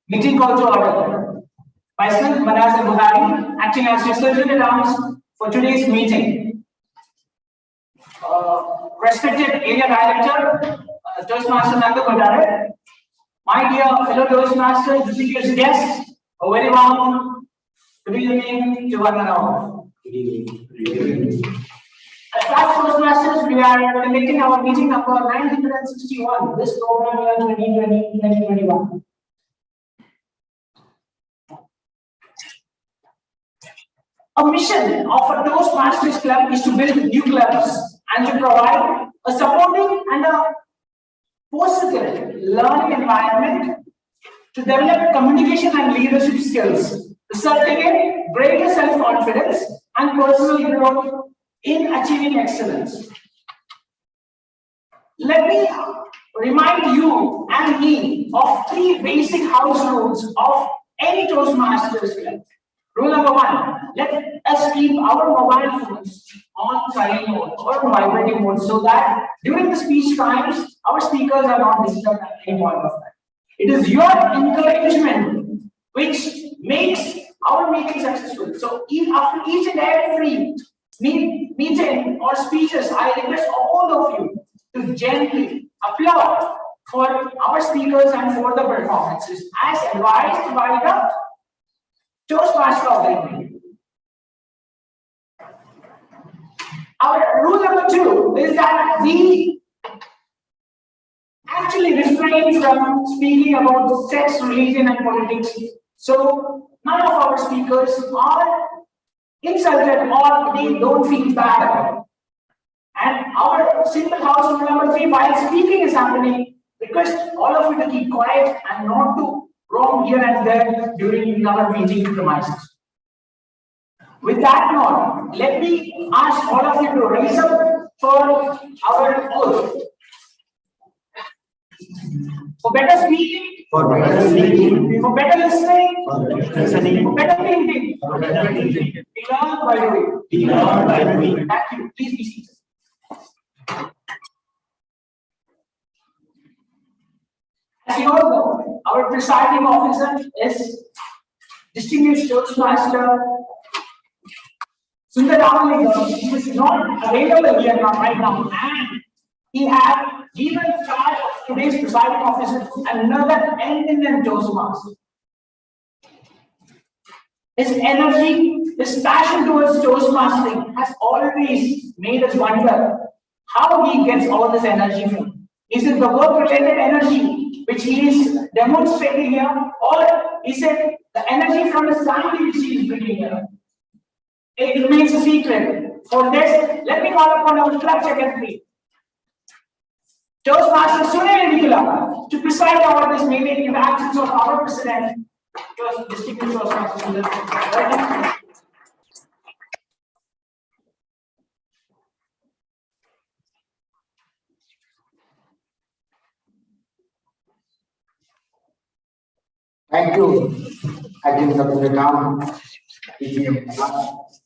Meeting call to order. Myself, Manaz Buhari, acting as facilitator for today's meeting. Respected Area Director, Toastmaster Nanda Kodare, my dear fellow Toastmasters, distinguished guests, a very warm good evening to one and all. Good evening. At Taj Toastmasters, we are conducting our meeting number 961, this program year 2020-2021. A mission of a Toastmasters club is to build new clubs and to provide a supporting and a positive learning environment to develop communication and leadership skills, resulting in greater self-confidence and personal growth in achieving excellence. Let me remind you and me of 3 basic house rules of any Toastmasters club. Rule number 1, let us keep our mobile phones on silent mode or vibrating mode so that during the speech times, our speakers are not disturbed at any point of time. It is your encouragement which makes our meeting successful. So after each and every meeting or speeches, I request all of you to gently applaud for our speakers and for the performances as advised by the Toastmaster organization. Our rule number 2 is that we actually refrain from speaking about sex, religion, and politics. So none of our speakers are insulted or they don't feel bad about it. And our simple house rule number 3, while speaking is happening, request all of you to keep quiet and not to roam here and there during our meeting premises. With that note, let me ask all of you to raise up for our oath. For better speaking, for better listening, for better thinking, be learned by doing. Thank you. Please be seated. As you all know, our presiding officer is distinguished Toastmaster Sundaramaliga. He is not available here right now, and he has given charge of today's presiding officer to another eminent Toastmaster. His energy, his passion towards Toastmastering has always made us wonder how he gets all this energy from. Is it the work-related energy which he is demonstrating here, or is it the energy from his family which he is bringing here? It remains a secret. For this, let me call upon our club secretary, Toastmaster Sunil Nikula, to preside over this meeting in the absence of our president, distinguished Toastmaster Sunil. Thank you, Acting Secretary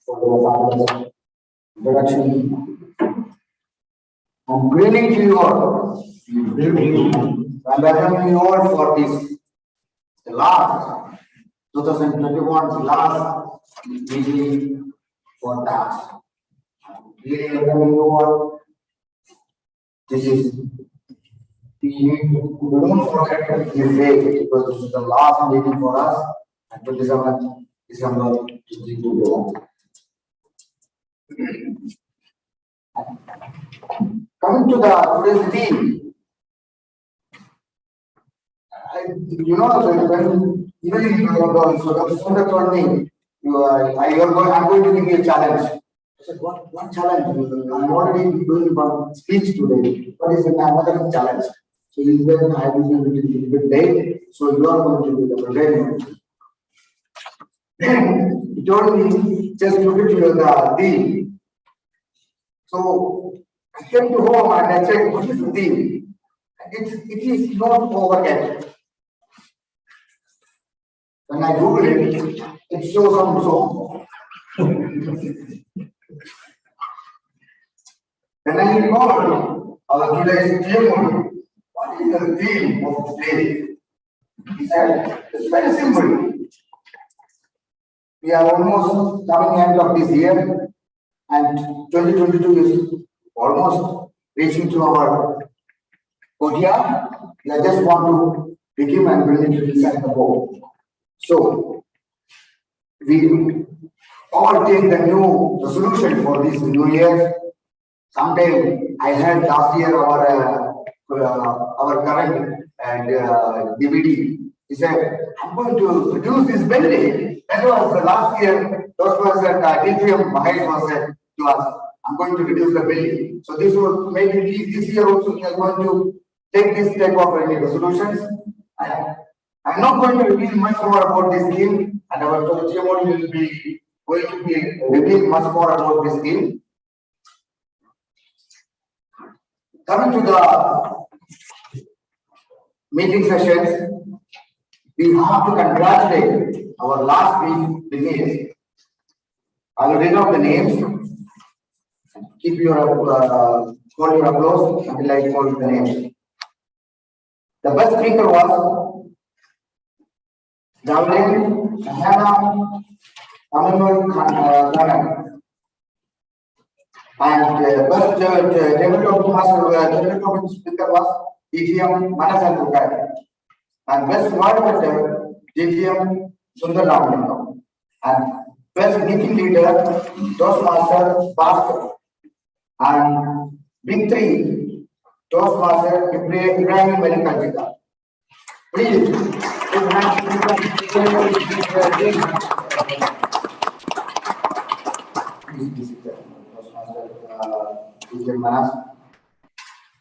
for the introduction. I'm greeting to you all. I'm welcoming you all for this last 2021's last meeting for that. Really welcome you all. This is we don't forget this day because this is the last meeting for us and 27th December 2021. Coming to the today's theme, when even if you are so told me, I'm going to give you a challenge. I said, what challenge? I'm already doing one speech today. What is another challenge? So you said I will be a little bit late, so you are going to be the preparing. Then he told me just look at the theme. So I came to home and I checked what is the theme. It is not over yet. When I Google it, it shows some song. Then I recalled our today's theme. What is the theme of today? He said, it's very simple. We are almost coming end of this year, and 2022 is almost reaching to our Kodia. We just want to begin and bring it inside the home. So, we all take the new resolution for this new year. Sometime I heard last year our current and DVD. He said, I'm going to reduce this belly. That was the last year. Those was that DPM Mahesh was said to us, I'm going to reduce the belly. So this will maybe this year also we are going to take this type of any resolutions. I'm not going to reveal much more about this scheme, and our GMO will be going to be reveal much more about this scheme. Coming to the meeting sessions, we have to congratulate our last week winners. I will read out the names. Keep your hold your applause until I call the names. The best speaker was Javlin Hannah Amanul Khan. And best tabletop master speaker was DGM Manasan. And best moderator DGM Sundarram. And best meeting leader Toastmaster Bhaskar. And big three Toastmaster Ibrahim Malikajika. Please.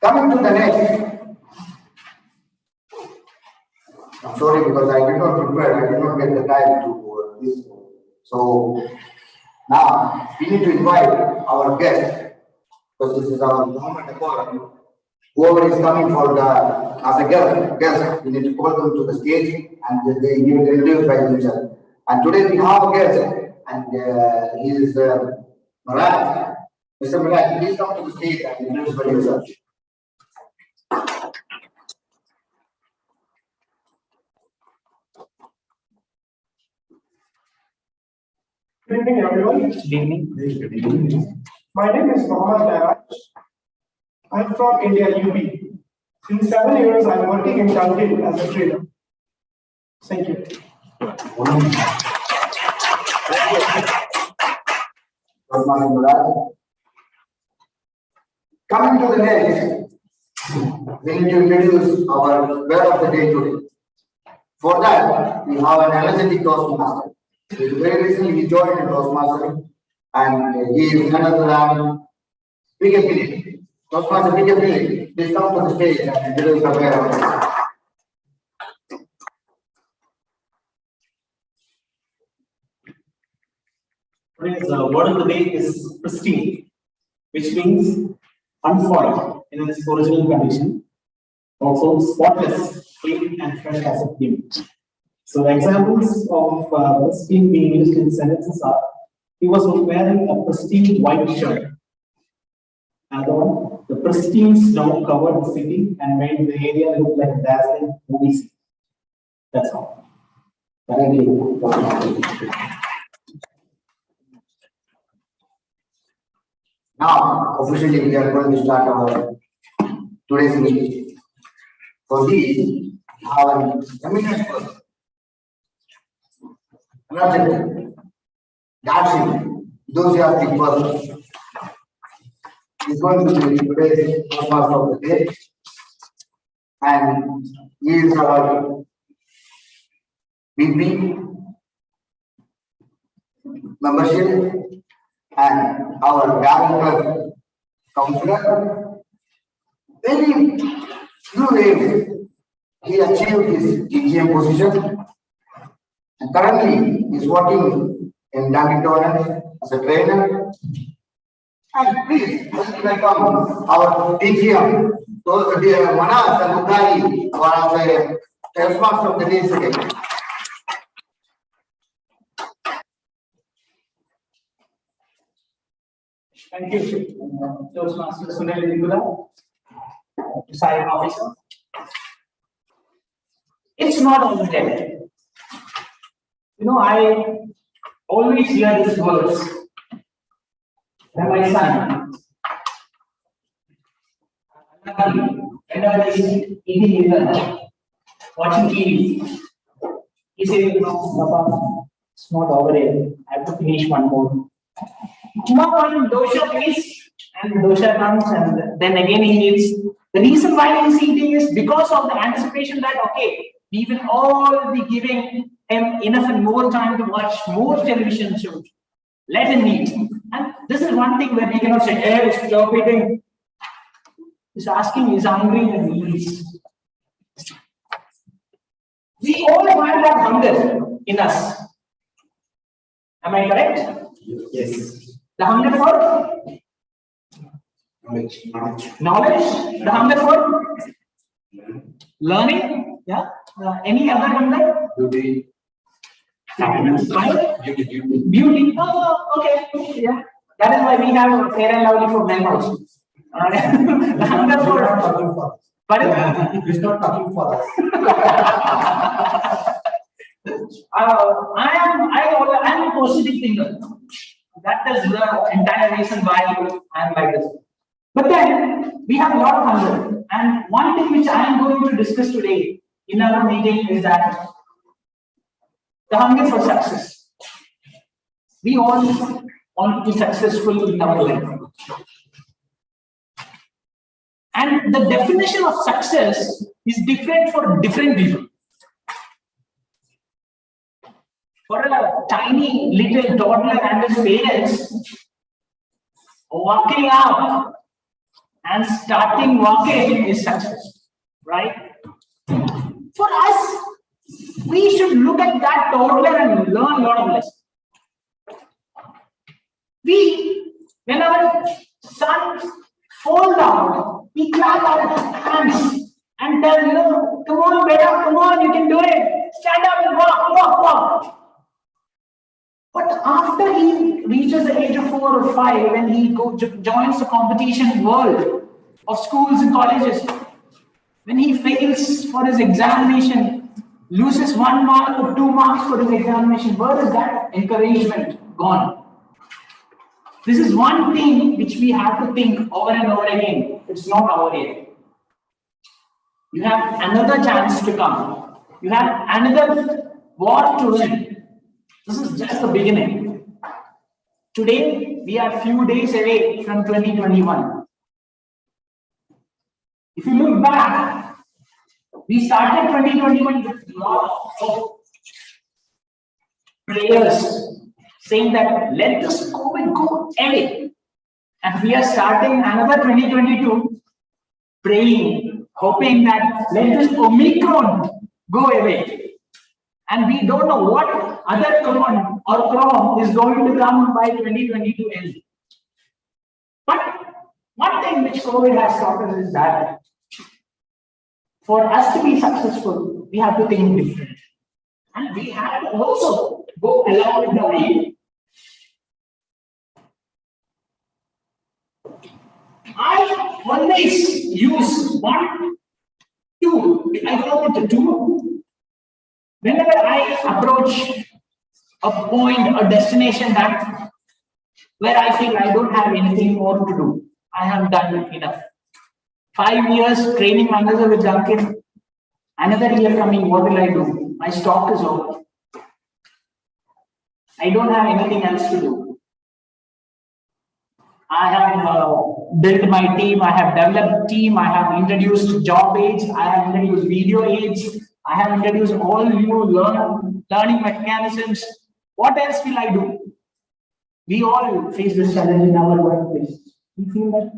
Coming to the next. I'm sorry because I did not prepare, I did not get the time to this. So now we need to invite our guest because this is our government accord. Whoever is coming for the as a guest, we need to call them to the stage and they give it introduced by themselves. And today we have a guest and he is Maraj. Mr. Maraj, please come to the stage and introduce by yourself. Good evening, everyone. Good evening. My name is Mohammad Daraj. I'm from India, UP. In 7 years, I'm working in Turkey as a trader. Thank you. Coming to the next, we need to introduce our word of the day today. For that, we have an energetic Toastmaster. Very recently, he joined the Toastmaster, and he is none other than P.K. Toastmaster P.K. Please come to the stage and introduce the word of the day. Today's word of the day is pristine, which means unfoiled in its original condition. Also spotless, clean and fresh as a cream. So the examples of pristine being used in sentences are: he was wearing a pristine white shirt. Another one, the pristine snow covered the city and made the area look like a dazzling movie scene. That's all. Thank you. Now, officially, we are going to start our today's meeting. For this, our eminent person, energetic, dashing, enthusiastic person is going to be today's Toastmaster of the day, and he is our VP, membership, and our director, counselor. Very few days he achieved his DGM position, and currently he is working in Dunkin' Donuts as a trainer. And please welcome our DGM, Manas and Mugari, who are the Toastmaster of the day today. Thank you, Toastmaster Sunil Nigula, presiding officer. It's not all dead. You know, I always hear these words from my son. Whenever he's eating dinner, watching TV, he says, "No, Papa, it's not over yet. I have to finish one more. Come on, dosha, please." And dosha comes, and then again he eats. The reason why he's eating is because of the anticipation that, okay, we will all be giving him enough and more time to watch more television shows. Let him eat. And this is one thing where we cannot say, "Hey, stop eating." He's asking, he's hungry, and he eats. We all have that hunger in us. Am I correct? Yes. The hunger for knowledge, the hunger for learning, yeah. Any other hunger? Beauty. Beauty. Oh, okay, yeah. That is why we have Fair and Lovely for men also. The hunger for. Pardon? He's not talking for us. I am a positive thinker. That is the entire reason why I am like this. But then we have a lot of hunger, and one thing which I am going to discuss today in our meeting is that the hunger for success. We all want to be successful in our life, and the definition of success is different for different people. For a tiny little toddler and his parents, walking out and starting walking is success, right? For us, we should look at that toddler and learn a lot of lessons. When our sons fall down, we clap our hands and tell, "Come on, beta, come on, you can do it. Stand up and walk." But after he reaches the age of 4 or 5, when he joins the competition world of schools and colleges, when he fails for his examination, loses 1 mark or 2 marks for his examination, where is that encouragement gone? This is one thing which we have to think over and over again. It's not over yet. You have another chance to come. You have another war to win. This is just the beginning. Today, we are few days away from 2021. If you look back, we started 2021 with a lot of hope, prayers, saying that let this COVID go away. And we are starting another 2022 praying, hoping that let this Omicron go away. And we don't know what other Cron or Chrome is going to come by 2022 end. But one thing which COVID has taught us is that for us to be successful, we have to think different. And we have to also go along with the way. I always use one tool. I call it a tool. Whenever I approach a point, a destination that where I feel I don't have anything more to do, I have done enough. 5 years training manager with Duncan. Another year coming, what will I do? My stock is over. I don't have anything else to do. I have built my team, I have developed team, I have introduced job aids, I have introduced video aids, I have introduced all new learning mechanisms. What else will I do? We all face this challenge in our workplace. We feel that,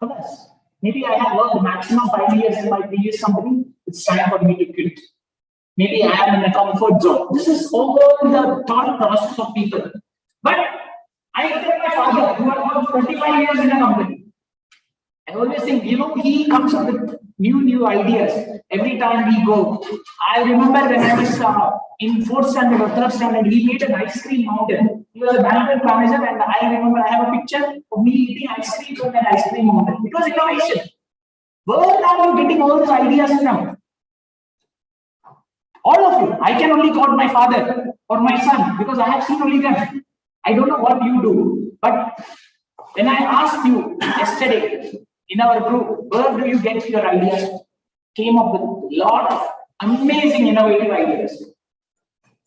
yes, maybe I have worked maximum 5 years in my previous company, it's time for me to quit. Maybe I am in a comfort zone. This is over the thought process of people. But I look at my father, who has worked 25 years in a company. I always think, he comes up with new ideas every time we go. I remember when I was in 4th standard or 3rd standard, he made an ice cream mountain. He was a banquet manager, and I remember I have a picture of me eating ice cream from that ice cream mountain. It was innovation. Where are you getting all these ideas from? All of you. I can only quote my father or my son because I have seen only them. I don't know what you do, but when I asked you yesterday in our group, where do you get your ideas? Came up with a lot of amazing innovative ideas.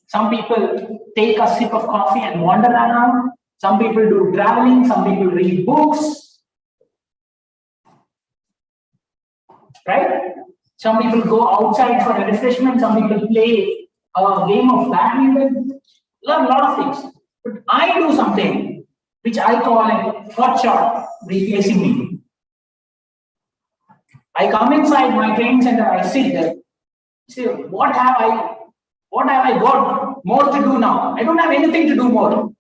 Some people take a sip of coffee and wander around. Some people do traveling. Some people read books. Right? Some people go outside for a refreshment. Some people play a game of badminton. Learn a lot of things. But I do something which I call a hot shot replacing me. I come inside my training center, I sit there, say, what have I got more to do now? I don't have anything to do more.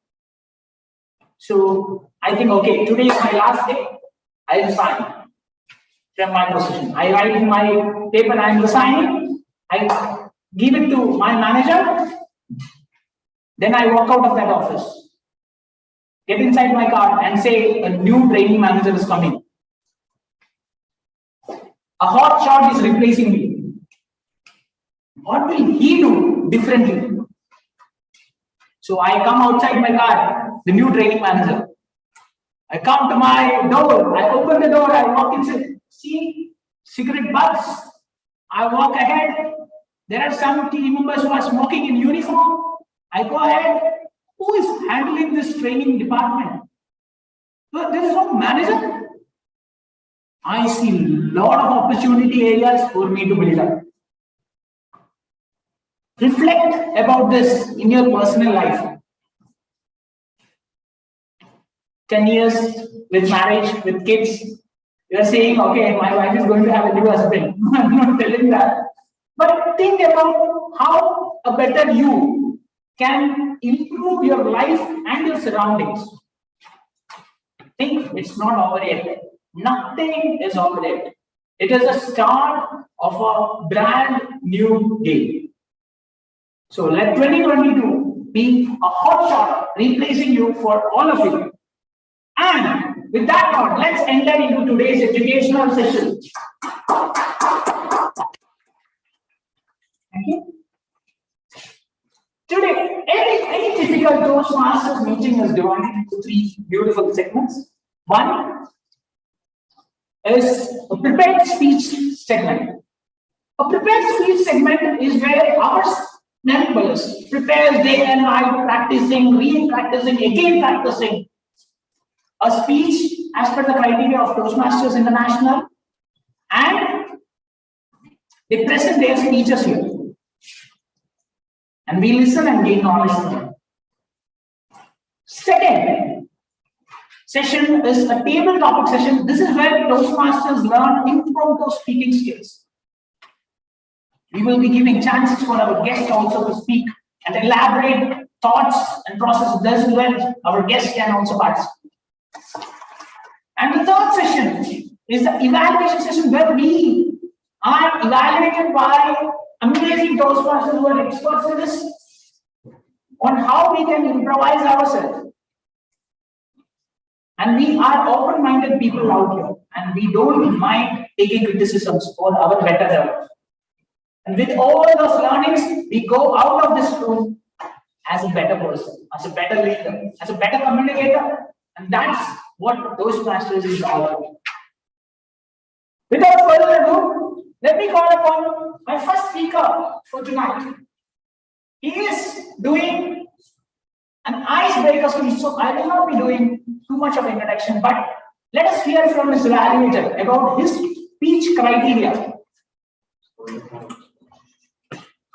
So I think, okay, today is my last day. I resign from my position. I write in my paper, I am resigning. I give it to my manager. Then I walk out of that office, get inside my car and say a new training manager is coming. A hot shot is replacing me. What will he do differently? So I come outside my car, the new training manager. I come to my door, I open the door, I walk inside. See, cigarette butts. I walk ahead. There are some team members who are smoking in uniform. I go ahead. Who is handling this training department? Well, there is no manager. I see a lot of opportunity areas for me to build up. Reflect about this in your personal life. 10 years with marriage, with kids, you are saying, okay, my wife is going to have a new husband. I'm not telling that. But think about how a better you can improve your life and your surroundings. Think it's not over yet. Nothing is over yet. It is the start of a brand new day. So let 2022 be a hot shot replacing you for all of you. And with that thought, let's enter into today's educational session. Thank you. Today, any typical Toastmasters meeting is divided into 3 beautiful segments. One is a prepared speech segment. A prepared speech segment is where our members prepare day and night, practicing, re-practicing, again practicing a speech as per the criteria of Toastmasters International, and they present their speeches here. And we listen and gain knowledge from them. Second session is a table topic session. This is where Toastmasters learn impromptu speaking skills. We will be giving chances for our guests also to speak and elaborate thoughts and process. This is where our guests can also participate. And the third session is the evaluation session where we are evaluated by amazing Toastmasters who are experts in this on how we can improvise ourselves. And we are open-minded people out here, and we don't mind taking criticisms for our better development. And with all those learnings, we go out of this room as a better person, as a better leader, as a better communicator. And that's what Toastmasters is all about. Without further ado, let me call upon my first speaker for tonight. He is doing an icebreaker speech, so I will not be doing too much of introduction, but let us hear from his evaluator about his speech criteria.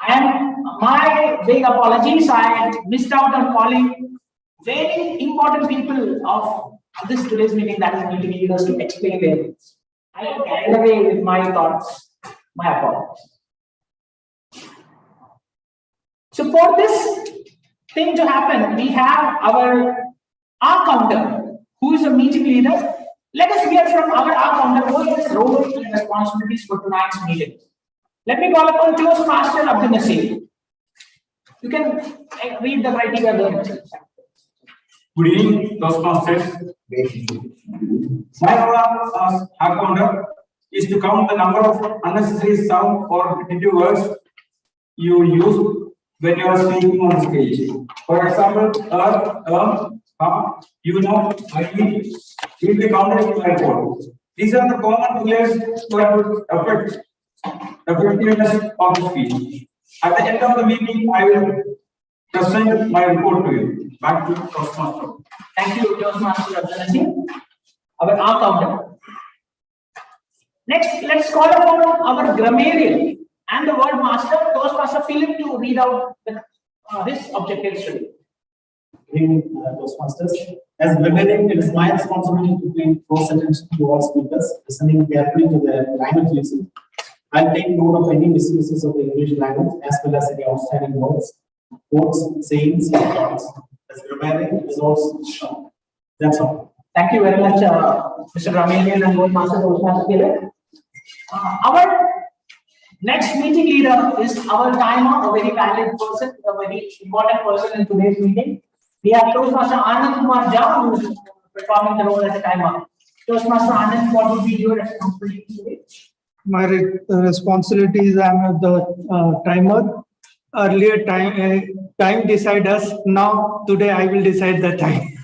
And my big apologies, I missed out on calling very important people of this today's meeting, that is meeting leaders, to explain their views. I got carried away with my thoughts. My apologies. So for this thing to happen, we have our counter, who is a meeting leader. Let us hear from our counter what is his role and responsibilities for tonight's meeting. Let me call upon Toastmaster Abdul Nasir. You can read the criteria there. Good evening, Toastmasters. My role as counter is to count the number of unnecessary sound or repetitive words you use when you are speaking on the stage. For example, you know, I mean, will be counted in my report. These are the common pillars to affect effectiveness of the speech. At the end of the meeting, I will present my report to you. Back to Toastmaster. Thank you, Toastmaster Abdul Nasir. Our counter. Next, let's call upon our grammarian and the word master, Toastmaster Philip, to read out his objectives today. Good evening, Toastmasters. As grammarian, it is my responsibility to pay close attention to all speakers, listening carefully to their language usage. I'll take note of any misuses of the English language as well as any outstanding words, quotes, sayings, and thoughts. As grammarian is also shown. That's all. Thank you very much, Mr. Ramanian and World Master Toastmaster Philip. Our next meeting leader is our timer, a very valid person, a very important person in today's meeting. We have Toastmaster Anand Kumar Jha, who is performing the role as a timer. Toastmaster Anand, what would be your responsibility today? My responsibilities, I'm the timer. Earlier time decide us. Now today I will decide the time.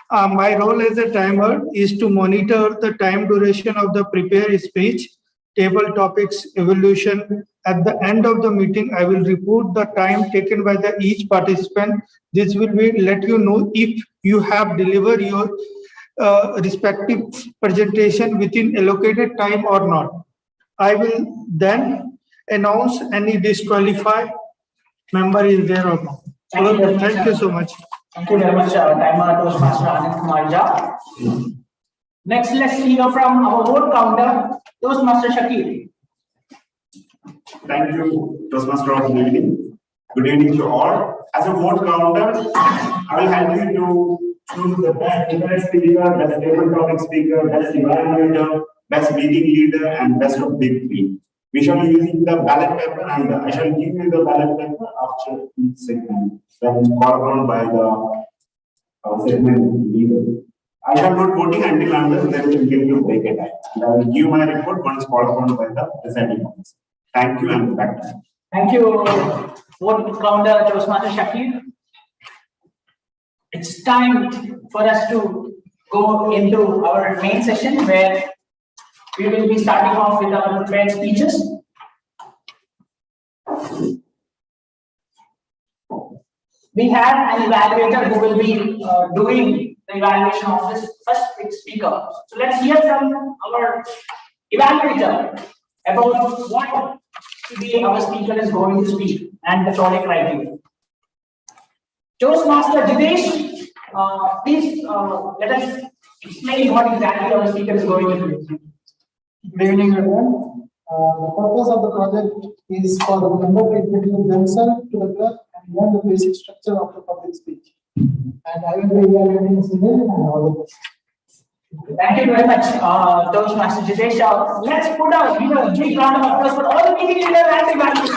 My role as a timer is to monitor the time duration of the prepared speech, table topics, evolution. At the end of the meeting, I will report the time taken by each participant. This will let you know if you have delivered your respective presentation within allocated time or not. I will then announce any disqualified member is there or not. Thank you so much. Thank you very much, timer Toastmaster Anand Kumar Jha. Next, let's hear from our vote counter, Toastmaster Shakir. Thank you, Toastmaster of the evening. Good evening to all. As a vote counter, I will help you to choose the best speaker, best table topic speaker, best evaluator, best meeting leader, and best of big three. We shall be using the ballot paper, and I shall give you the ballot paper after each segment, when called upon by the segment leader. I shall not voting until unless they will give you break a time. And I will give my report once called upon by the presiding officer. Thank you, and back to you. Thank you, vote counter Toastmaster Shakir. It's time for us to go into our main session where we will be starting off with our prepared speeches. We have an evaluator who will be doing the evaluation of this first speaker. So let's hear from our evaluator about what today our speaker is going to speak and the solid criteria. Toastmaster Jidesh, please let us explain what exactly our speaker is going to do. Good evening, everyone. The purpose of the project is for the member to introduce themselves to the club and learn the basic structure of the public speech. And I will be evaluating this event and all the best. Thank you very much, Toastmaster Jidesh. Let's put a big round of applause for all the meeting leaders and evaluators.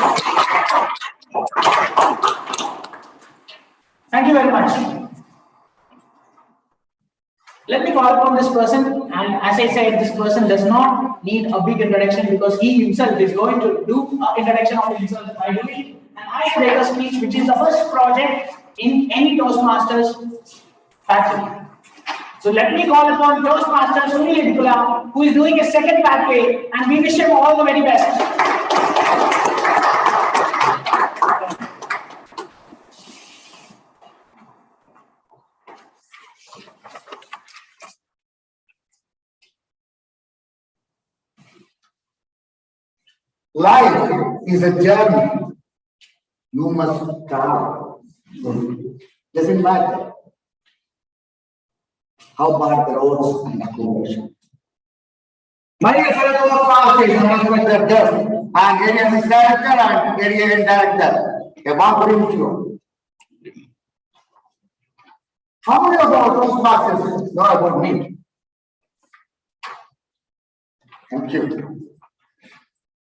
Thank you very much. Let me call upon this person, and as I said, this person does not need a big introduction because he himself is going to do an introduction of himself by doing an icebreaker speech, which is the first project in any Toastmasters faculty. So let me call upon Toastmaster Sunil Edukula, who is doing a second pathway, and we wish him all the very best. Life is a journey. You must travel. Doesn't matter how bad the roads and accommodation. My fellow classes, respected guests, and area director and area director, a warm you. How many of our Toastmasters know about me? Thank you.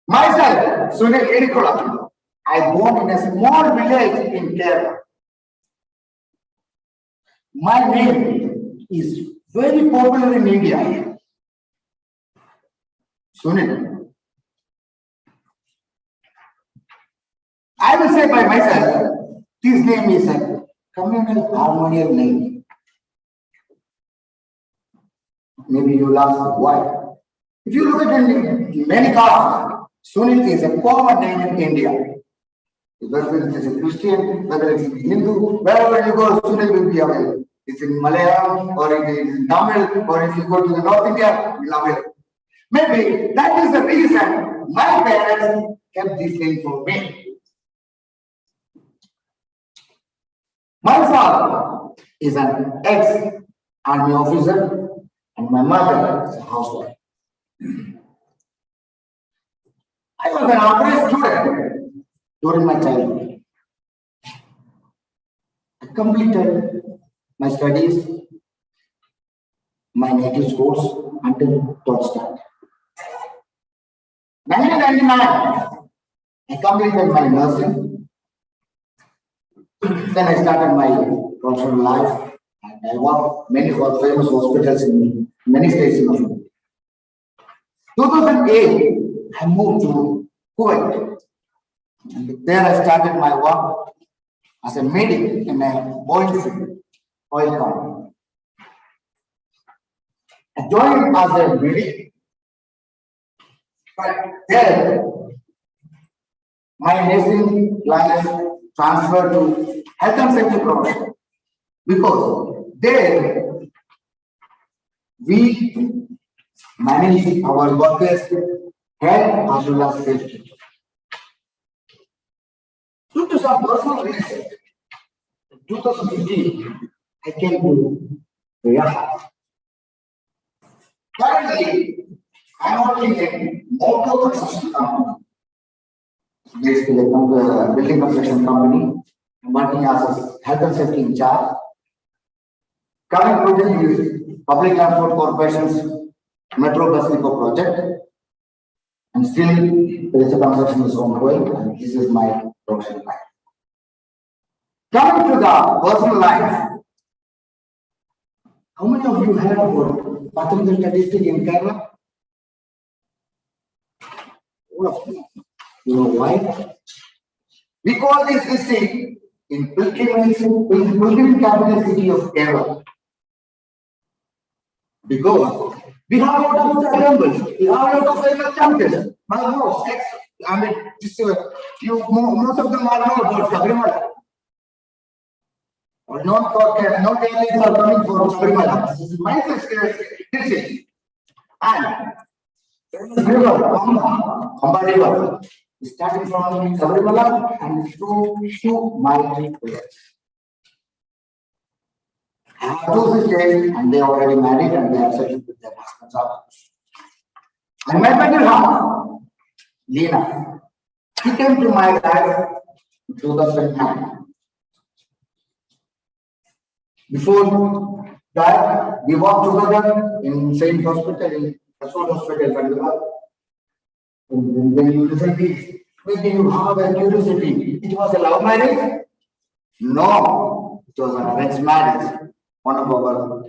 Myself, Sunil Edukula, I born in a small village in Kerala. My name is very popular in India. Sunil. I will say by myself, this name is a communal harmonious name. Maybe you'll ask why. If you look at many castes, Sunil is a common name in India. Whether it is a Christian, whether it is Hindu, wherever you go, Sunil will be available. It's in Malayalam, or it is in Tamil, or if you go to the North India, you will available. Maybe that is the reason my parents kept this name for me. My father is an ex-army officer, and my mother is a housewife. I was an average student during my childhood. I completed my studies, my native schools until 12th standard. 1999, I completed my nursing. Then I started my professional life, and I worked many famous hospitals in many states in India. 2008, I moved to Kuwait, and there I started my work as a medic in a oil company. I joined as a medic, but there my nursing life transferred to health and safety profession, because there we manage our workers' health as well as safety. Due to some personal reason, in 2015, I came to Riyadh. Currently, I am working in motor construction company. Basically, a building construction company. I'm working as a health and safety in charge. Current project is Public Transport Corporation's Metro Bus Depot project. And still, there is a construction is ongoing, and this is my professional life. Coming to the personal life, how many of you heard about Pathangal district in Kerala? All of you. You know why? We call this district in pilgrim capital city of Kerala. Because we have a lot of temples, we have a lot of famous temples. My house, I mean, most of them are know about Sabrimala. Or not aliens are coming from Sabrimala. This is my district. And river, Amba river, starting from Sabrimala and to my place. I have two sisters, and they are already married, and they are settled with their husbands. And my better half, Lena, she came to my life in 2009. Before that, we worked together in same hospital, in Aswad Hospital, Bangalore. And when you listen to this, maybe you have a curiosity. It was a love marriage? No, it was an arranged marriage. One of our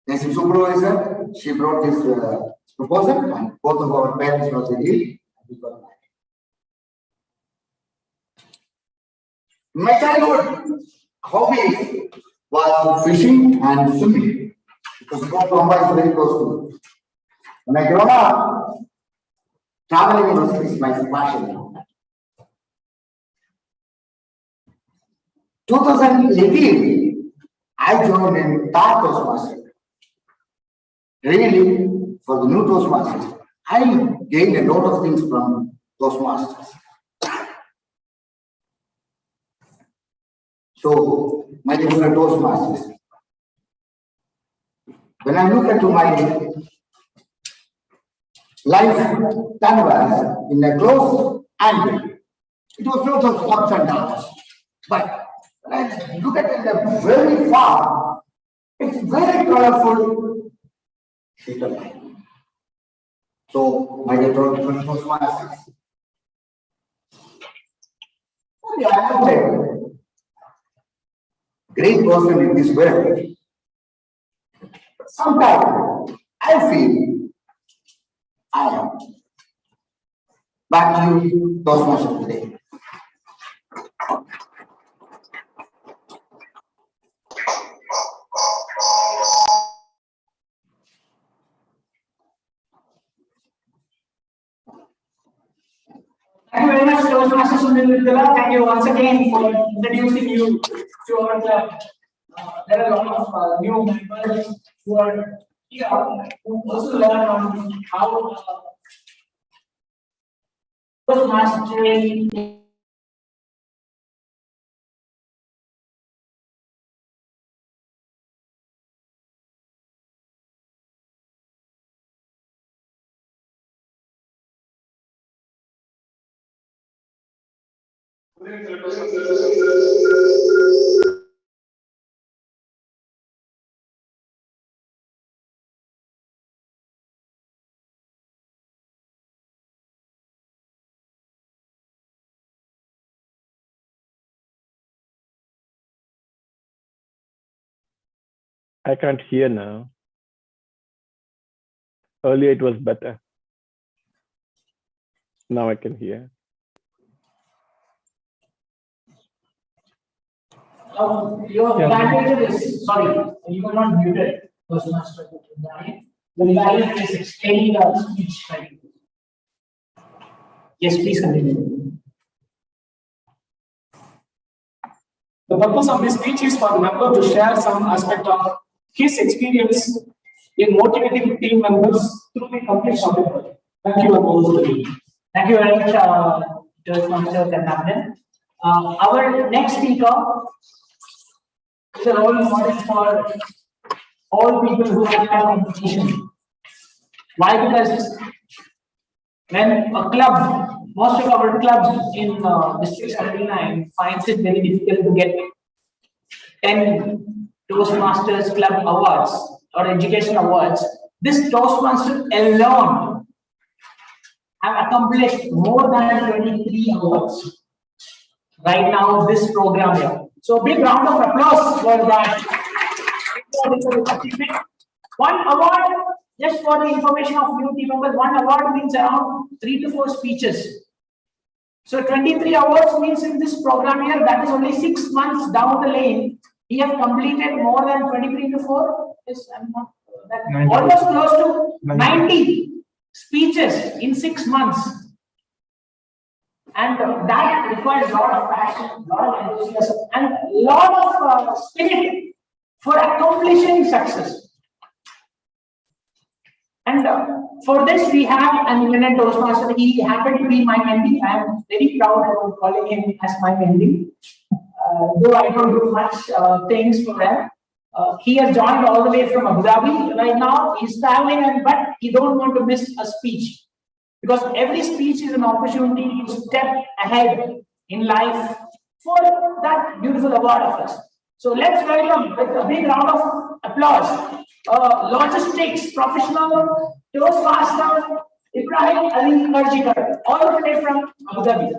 The supervisor, she brought this proposal, and both of our parents was agreed. We got married. My childhood hobby was fishing and swimming because Colombo is very close to me. When I grew up, traveling is my passion. 2018, I joined in Taj Toastmasters. Really, for the new Toastmasters, I gained a lot of things from Toastmasters. So, my dear Toastmasters, when I look into my life canvas in a close angle, it was lots of ups and downs. But when I look at it very far, it's very colorful. So, my dear Toastmasters, I am a great person in this world. Sometimes I feel I am. Back to you, Toastmasters today. Thank you very much, Toastmaster Sunil Vittala. Thank you once again for introducing you to our club. There are a lot of new members who are here who also learn on how Toastmastering. I can't hear now. Earlier it was better. Now I can hear. Your evaluator is, sorry, you are not muted, Toastmaster. The evaluator is explaining the speech. Right? Yes, please continue. The purpose of this speech is for the member to share some aspect of his experience in motivating team members through the completion of the project. Thank you, and all the way. Thank you very much, Toastmaster Kannan. Our next speaker is a role model for all people who have competition. Why? Because when a club, most of our clubs in District 79 finds it very difficult to get 10 Toastmasters Club awards or education awards, this Toastmaster alone have accomplished more than 23 awards. Right now, this program here. So, big round of applause for that. One award, just for the information of new team members, one award means around 3 to 4 speeches. So 23 awards means in this program here, that is only 6 months down the lane, he has completed more than 23 to 4. Yes, I'm not, almost close to 90 speeches in 6 months. And that requires a lot of passion, a lot of enthusiasm, and a lot of spirit for accomplishing success. And for this, we have an eminent Toastmaster. He happened to be my mentee. I am very proud of calling him as my mentee. Though I don't do much things for him. He has joined all the way from Abu Dhabi right now. He's traveling, but he don't want to miss a speech. Because every speech is an opportunity to step ahead in life for that beautiful award of us. So let's welcome with a big round of applause. Logistics professional Toastmaster Ibrahim Ali Karjikar, all the way from Abu Dhabi.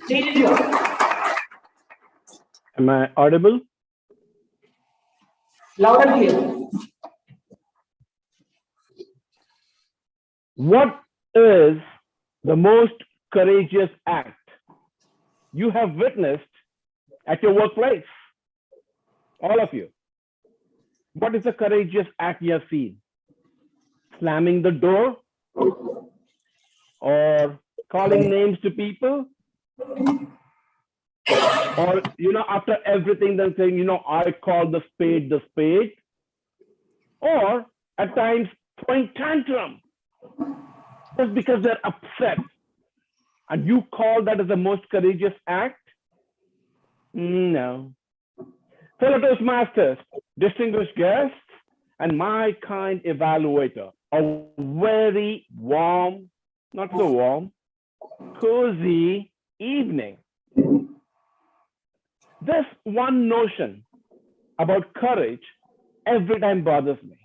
Stage is yours. Am I audible? Loud and clear. What is the most courageous act you have witnessed at your workplace? All of you. What is the courageous act you have seen? Slamming the door? Or calling names to people? Or, after everything, then saying, I call the spade the spade? Or at times throwing tantrum just because they're upset. And you call that as the most courageous act? No. Fellow Toastmasters, distinguished guests, and my kind evaluator, a very warm, not so warm, cozy evening. This one notion about courage every time bothers me.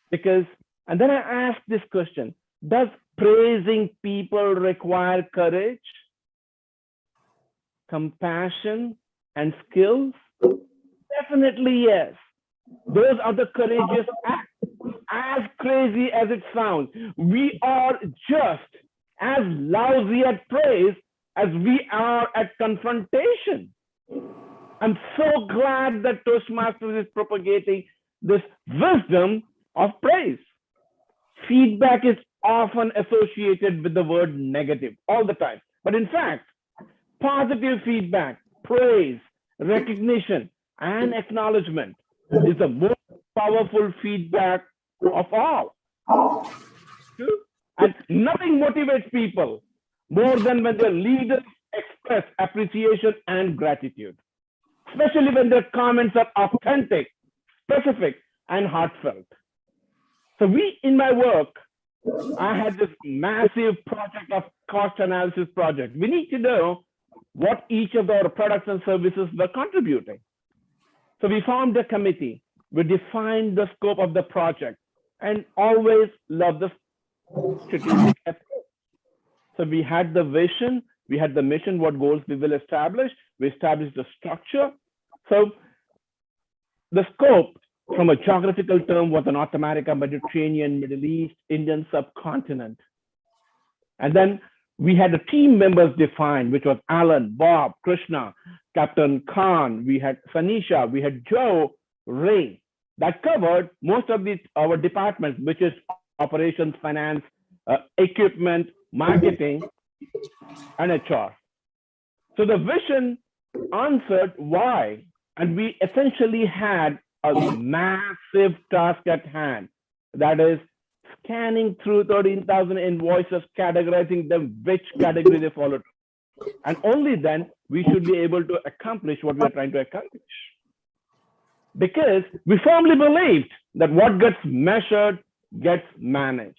Because, and then I ask this question, does praising people require courage, compassion, and skills? Definitely yes. Those are the courageous acts. As crazy as it sounds, we are just as lousy at praise as we are at confrontation. I'm so glad that Toastmasters is propagating this wisdom of praise. Feedback is often associated with the word negative all the time. But in fact, positive feedback, praise, recognition, and acknowledgement is the most powerful feedback of all. And nothing motivates people more than when their leaders express appreciation and gratitude, especially when their comments are authentic, specific, and heartfelt. So in my work, I had this massive project of cost analysis project. We need to know what each of our products and services were contributing. So we formed a committee. We defined the scope of the project and always love the strategic approach. So we had the vision, we had the mission, what goals we will establish. We established the structure. So the scope from a geographical term was North America, Mediterranean, Middle East, Indian subcontinent. And then we had the team members defined, which was Alan, Bob, Krishna, Captain Khan, we had Sanisha, we had Joe, Ray. That covered most of our departments, which is operations, finance, equipment, marketing, and HR. So the vision answered why, and we essentially had a massive task at hand. That is scanning through 13,000 invoices, categorizing them, which category they followed. And only then we should be able to accomplish what we are trying to accomplish. Because we firmly believed that what gets measured gets managed.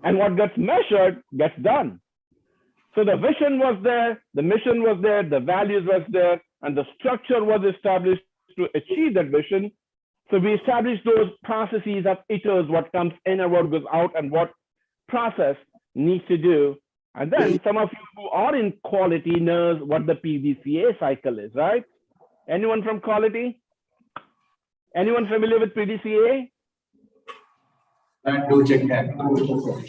And what gets measured gets done. So the vision was there, the mission was there, the values was there, and the structure was established to achieve that vision. So we established those processes of iters, what comes in and what goes out, and what process needs to do. And then some of you who are in quality knows what the PDCA cycle is, right? Anyone from quality? Anyone familiar with PDCA? And do check that.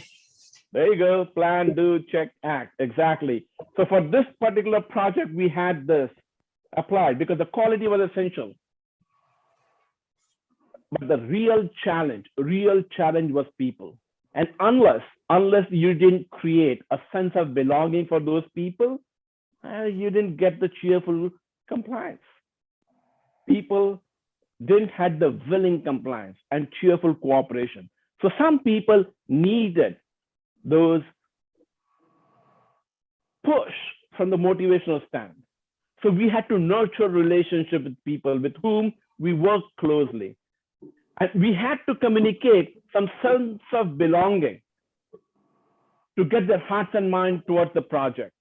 There you go, plan, do, check, act, exactly. So for this particular project, we had this applied because the quality was essential. But the real challenge was people. And unless you didn't create a sense of belonging for those people, you didn't get the cheerful compliance. People didn't have the willing compliance and cheerful cooperation. So some people needed those push from the motivational stand. So we had to nurture relationship with people with whom we work closely. And we had to communicate some sense of belonging to get their hearts and minds towards the project.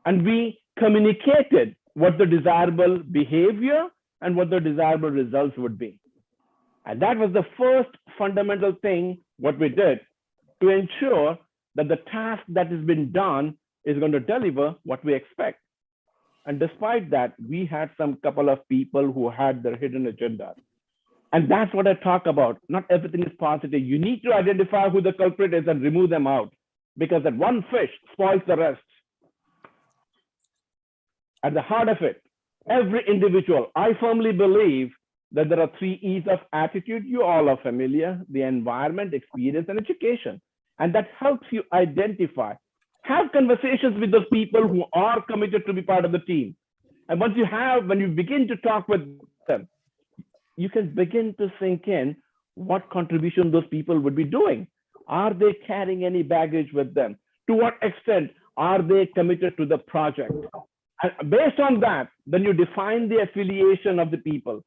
And we communicated what the desirable behavior and what the desirable results would be. And that was the first fundamental thing what we did to ensure that the task that has been done is going to deliver what we expect. And despite that, we had some couple of people who had their hidden agendas. And that's what I talk about. Not everything is positive. You need to identify who the culprit is and remove them out, because that one fish spoils the rest. At the heart of it, every individual, I firmly believe that there are 3 E's of attitude. You all are familiar: the environment, experience, and education. And that helps you identify. Have conversations with those people who are committed to be part of the team. And when you begin to talk with them, you can begin to sink in what contribution those people would be doing. Are they carrying any baggage with them? To what extent are they committed to the project? And based on that, then you define the affiliation of the people.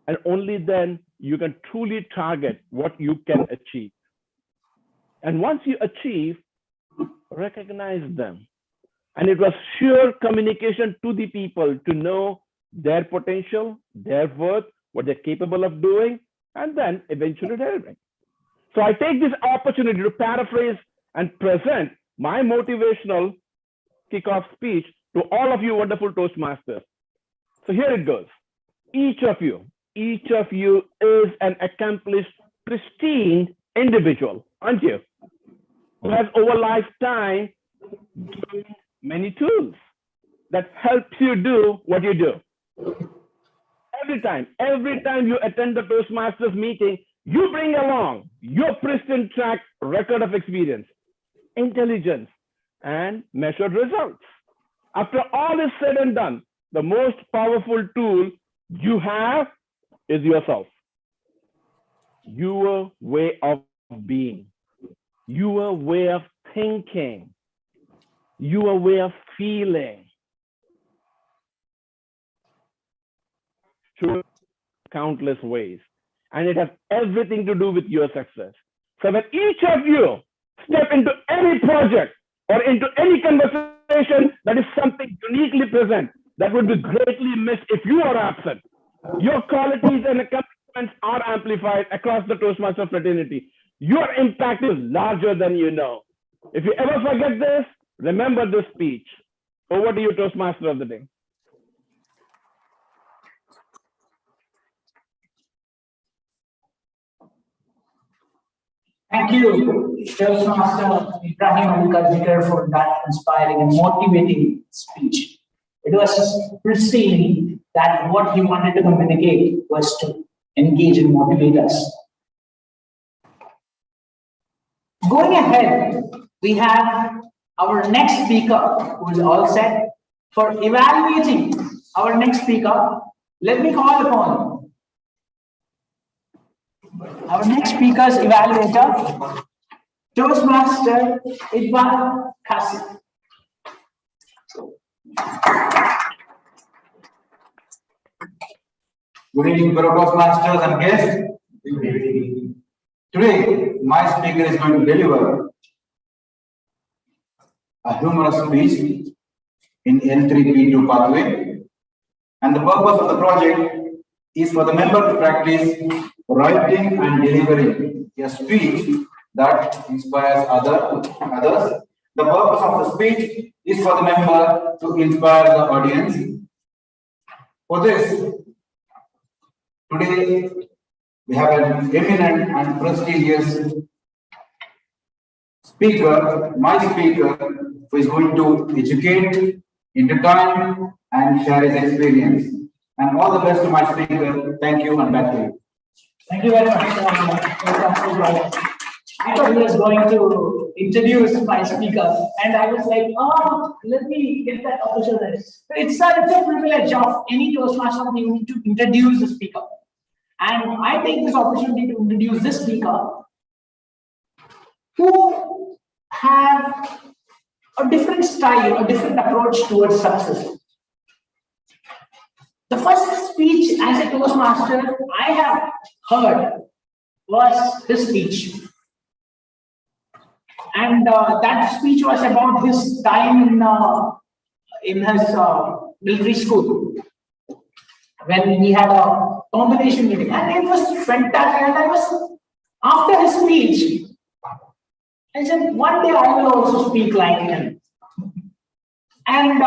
And only then you can truly target what you can achieve. And once you achieve, recognize them. And it was sheer communication to the people to know their potential, their worth, what they're capable of doing, and then eventually delivering. So I take this opportunity to paraphrase and present my motivational kickoff speech to all of you wonderful Toastmasters. So here it goes. Each of you is an accomplished, pristine individual, aren't you? Who has over lifetime gained many tools that helps you do what you do. Every time you attend the Toastmasters meeting, you bring along your pristine track record of experience, intelligence, and measured results. After all is said and done, the most powerful tool you have is yourself. Your way of being, your way of thinking, your way of feeling. Through countless ways. And it has everything to do with your success. So when each of you step into any project or into any conversation that is something uniquely present, that would be greatly missed if you are absent. Your qualities and accomplishments are amplified across the Toastmaster fraternity. Your impact is larger than you know. If you ever forget this, remember this speech. Over to you, Toastmaster of the day. Thank you, Toastmaster Ibrahim Al-Kazikar, for that inspiring and motivating speech. It was pristine that what he wanted to communicate was to engage and motivate us. Going ahead, we have our next speaker who is all set. For evaluating our next speaker, let me call upon our next speaker's evaluator, Toastmaster Iqbal Qasim. Good evening, fellow Toastmasters and guests. Today, my speaker is going to deliver a humorous speech in L3P2 pathway. And the purpose of the project is for the member to practice writing and delivering a speech that inspires others. The purpose of the speech is for the member to inspire the audience. For this, today we have an eminent and prestigious speaker, my speaker, who is going to educate, entertain, and share his experience. And all the best to my speaker. Thank you, and back to you. Thank you very much. I thought he was going to introduce my speaker, and I was like, oh, let me get that opportunity. It's a privilege of any Toastmaster that you need to introduce the speaker. And I take this opportunity to introduce this speaker who have a different style, a different approach towards success. The first speech as a Toastmaster I have heard was his speech. And that speech was about his time in his military school, when he had a combination meeting. And it was fantastic. And I was, after his speech, I said, one day I will also speak like him. And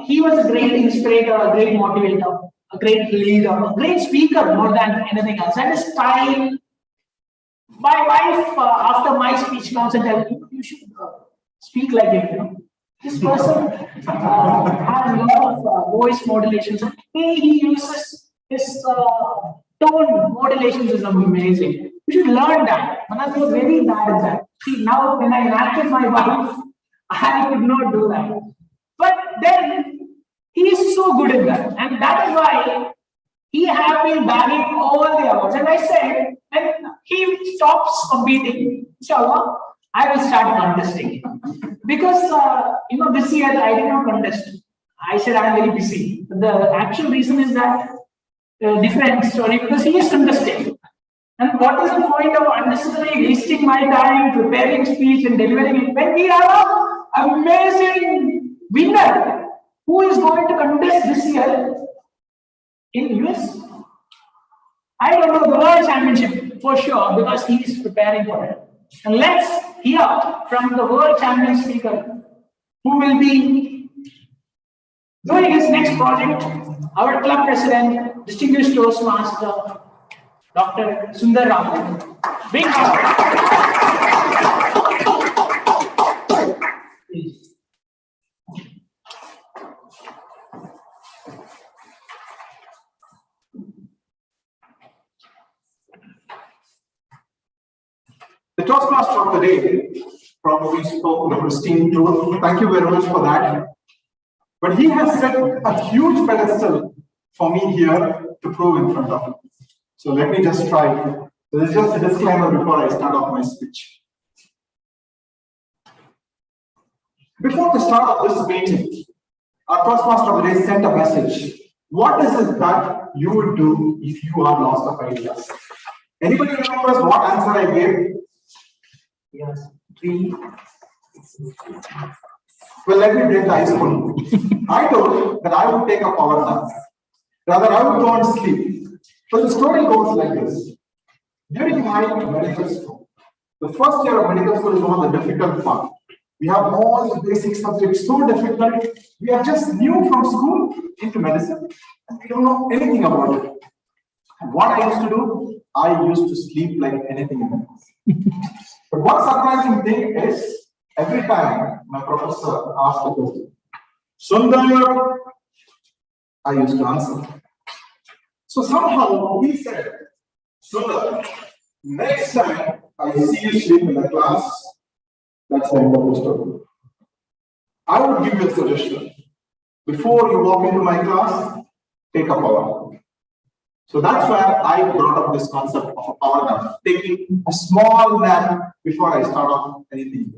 he was a great inspirator, a great motivator. a great leader, a great speaker more than anything else. And his style. My wife, after my speech, comes and tells me, you should speak like him. You know, this person has a lot of voice modulations. The way he uses his tone modulations is amazing. You should learn that. Manas was very bad at that. See, now when I interacted my wife, I could not do that. But then he is so good at that, and that is why he has been bagging all the awards. And I said, when he stops competing, inshallah, I will start contesting. Because this year I did not contest. I said I'm very busy. The actual reason is that different story, because he is contesting. And what is the point of unnecessarily wasting my time preparing speech and delivering it when we have an amazing winner who is going to contest this year in US? I don't know, the World Championship for sure, because he is preparing for it. And let's hear from the World Champion speaker who will be doing his next project, our club president, distinguished Toastmaster, Dr. Sundar Raman. Big The Toastmaster of the day probably spoke the pristine truth. Thank you very much for that. But he has set a huge pedestal for me here to prove in front of him. So let me just try. This is just a disclaimer before I start off my speech. Before the start of this meeting, our Toastmaster of the day sent a message. What is it that you would do if you are lost of ideas? Anybody remembers what answer I gave? Yes, 3. Well, let me break the ice for you. I told that I would take a power nap. Rather, I would go and sleep. But the story goes like this. During my medical school, the first year of medical school is one of the difficult parts. We have all the basic subjects so difficult. We are just new from school into medicine, and we don't know anything about it. And what I used to do, I used to sleep like anything in the house. But one surprising thing is, every time my professor asked a question, Sundar, I used to answer. So somehow he said, Sundar, next time I see you sleep in the class, that's the end of the story. I would give you a suggestion. Before you walk into my class, take a power nap. So that's where I brought up this concept of a power nap, taking a small nap before I start off anything.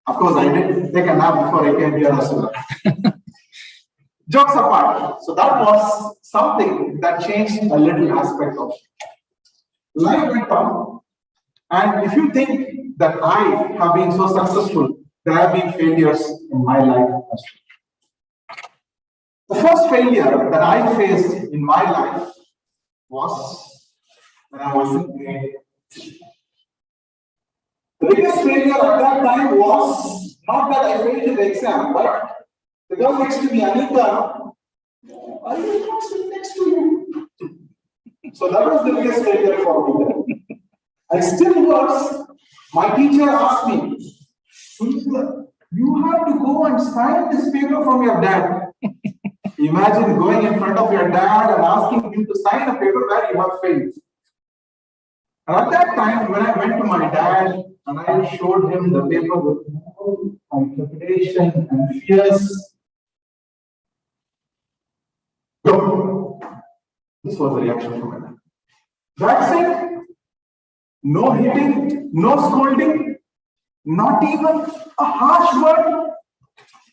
Of course, I did take a nap before I came here as well. Jokes apart, so that was something that changed a little aspect of it. Life went on, and if you think that I have been so successful, there have been failures in my life as well. The first failure that I faced in my life was when I was in grade 3. The biggest failure at that time was not that I failed in the exam, but the girl next to me, Anita, I did not sit next to you. So that was the biggest failure for me then. I still was. My teacher asked me, you have to go and sign this paper from your dad. Imagine going in front of your dad and asking him to sign a paper where you have failed. And at that time, when I went to my dad and I showed him the paper with all my trepidation and fears, this was the reaction from my dad. That's it. No hitting, no scolding, not even a harsh word.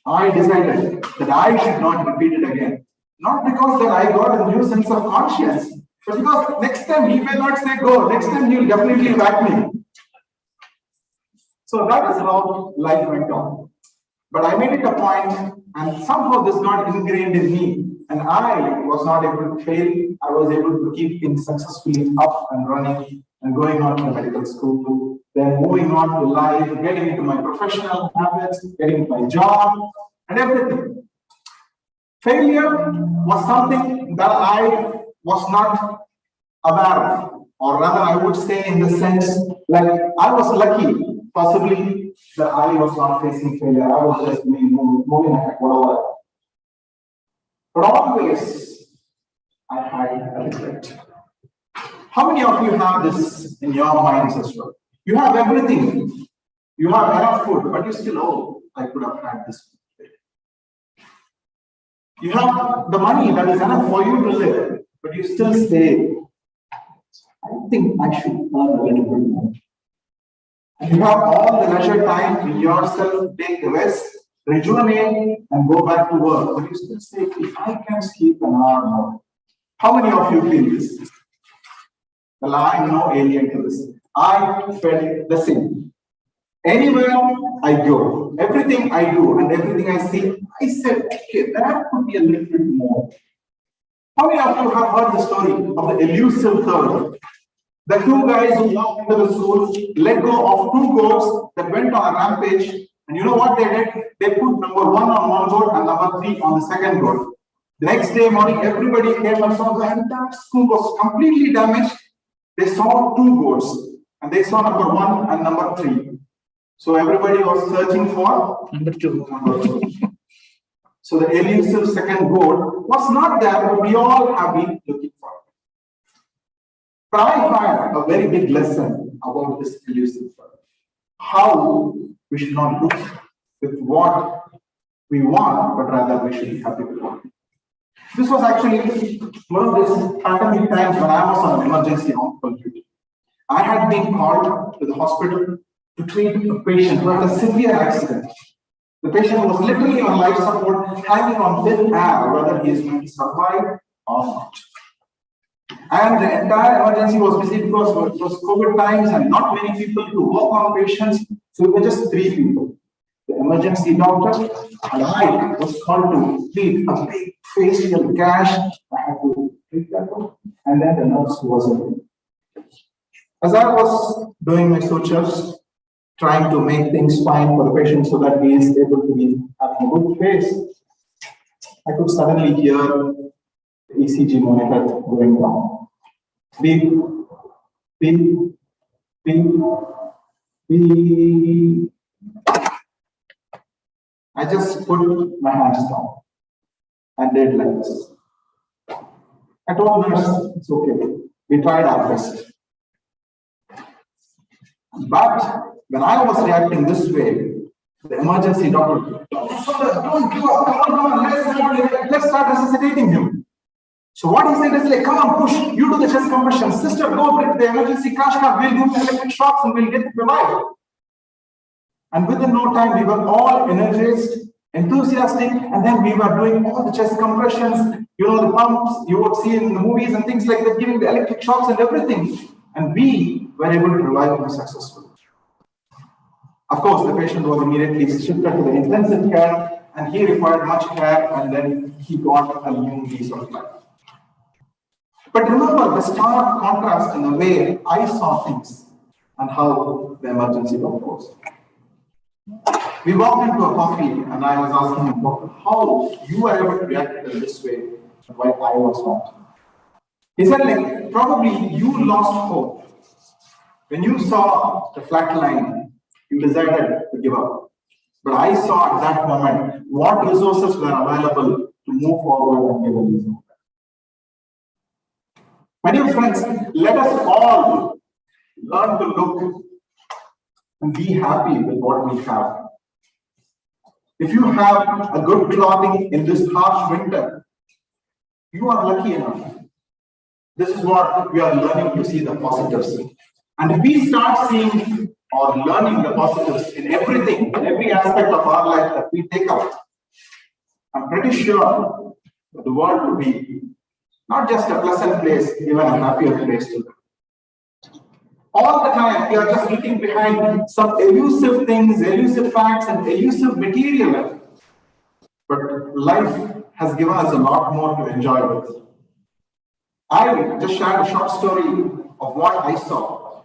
I decided that I should not repeat it again. Not because that I got a new sense of conscience, but because next time he may not say go, next time he will definitely back me. So that is how life went on. But I made it a point, and somehow this got ingrained in me, and I was not able to fail. I was able to keep things successfully up and running and going on to medical school, then moving on to life, getting into my professional habits, getting my job, and everything. Failure was something that I was not aware of, or rather I would say in the sense like I was lucky, possibly that I was not facing failure. I was just moving ahead, whatever. But always I had a regret. How many of you have this in your minds as well? You have everything. You have enough food, but you still, oh, I could have had this. You have the money that is enough for you to live, but you still say, I think I should earn a little bit more. And you have all the leisure time in yourself, take rest, rejuvenate, and go back to work. But you still say, if I can sleep an hour more. How many of you feel this? Well, I am no alien to this. I felt the same. Anywhere I go, everything I do and everything I see, I said, okay, that could be a little bit more. How many of you have heard the story of the elusive third? The two guys who walked into the school let go of two goats that went on a rampage. And you know what they did? They put number 1 on one goat and number 3 on the second goat. The next day morning, everybody came and saw the entire school was completely damaged. They saw two goats and they saw number 1 and number 3. So everybody was searching for number 2. So the elusive second goat was not there, but we all have been looking for it. But I had a very big lesson about this elusive bird. How we should not look with what we want, but rather we should be happy with what. This was actually one of these pandemic times when I was on an emergency hospital duty. I had been called to the hospital to treat a patient who had a severe accident. The patient was literally on life support, hanging on thin air, whether he is going to survive or not. And the entire emergency was busy because it was COVID times and not many people to work on patients. So it was just 3 people. The emergency doctor and I was called to treat a big facial gash. I had to treat that one. And then the nurse was in. As I was doing my sutures, trying to make things fine for the patient so that he is able to be having a good face, I could suddenly hear the ECG monitor going down. Beep, beep, beep, beep. I just put my hands down and did like this. I told nurse, it's okay. We tried our best. But when I was reacting this way, the emergency doctor, don't give up, come on, let's start resuscitating him. So what he said is like, come on, push, you do the chest compression. Sister, go get the emergency crash cart, we'll do the electric shocks and we'll get revived. And within no time, we were all energized, enthusiastic, and then we were doing all the chest compressions, you know, the pumps you would see in the movies and things like that, giving the electric shocks and everything. And we were able to revive him successfully. Of course, the patient was immediately shifted to the intensive care, and he required much care, and then he got a new lease of life. But remember the stark contrast in the way I saw things and how the emergency doctor was. We walked into a coffee and I was asking him, how you were able to react in this way and why I was not. He said, like, probably you lost hope. When you saw the flat line, you decided to give up. But I saw at that moment what resources were available to move forward and give a reason. My dear friends, let us all learn to look and be happy with what we have. If you have a good clothing in this harsh winter, you are lucky enough. This is what we are learning to see the positives. And if we start seeing or learning the positives in everything, in every aspect of our life that we take out, I'm pretty sure that the world will be not just a pleasant place, even a happier place to live. All the time, we are just looking behind some elusive things, elusive facts, and elusive material. But life has given us a lot more to enjoy with. I just shared a short story of what I saw.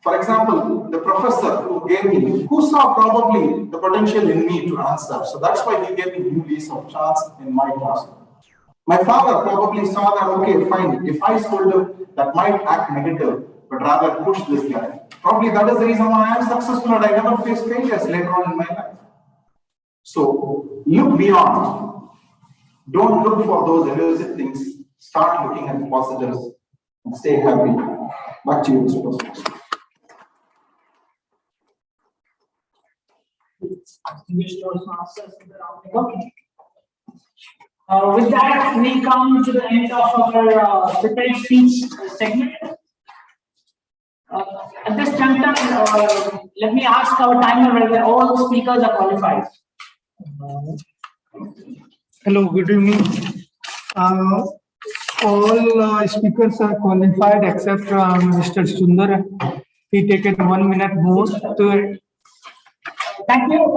For example, the professor who saw probably the potential in me to answer. So that's why he gave me new lease of chance in my classroom. My father probably saw that, okay, fine, if I scold him, that might act negative, but rather push this guy. Probably that is the reason why I am successful and I never face failures later on in my life. So look beyond. Don't look for those elusive things. Start looking at the positives and stay happy. Back to you, Mr. President. With that, we come to the end of our prepared speech segment. At this juncture, let me ask our timer whether all speakers are qualified. Hello, good evening. All speakers are qualified except Mr. Sundar. He taken 1 minute more to. Thank you.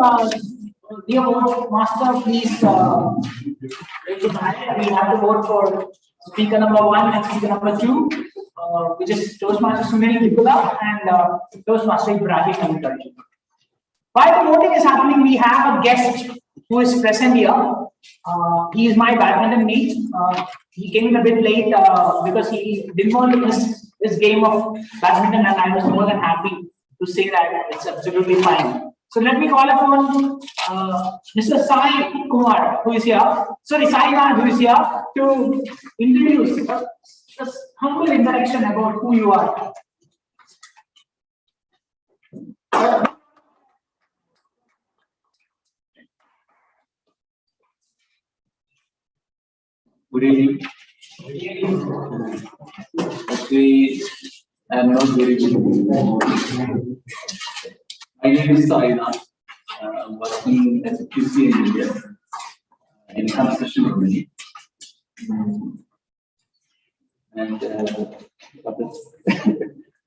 Dear vote master, please raise your hand. We have to vote for speaker number 1 and speaker number 2, which is Toastmaster Sunil Tripura and Toastmaster Ibrahim. While the voting is happening, we have a guest who is present here. He is my badminton mate. He came in a bit late because he didn't want to miss this game of badminton, and I was more than happy to say that it's absolutely fine. So let me call upon Mr. Sai Kumar, who is here. Sorry, Sai Kumar, who is here to introduce a humble introduction about who you are. Good evening. Actually, I am not very good. My name is Sainath. I'm working as a QC engineer in construction company. And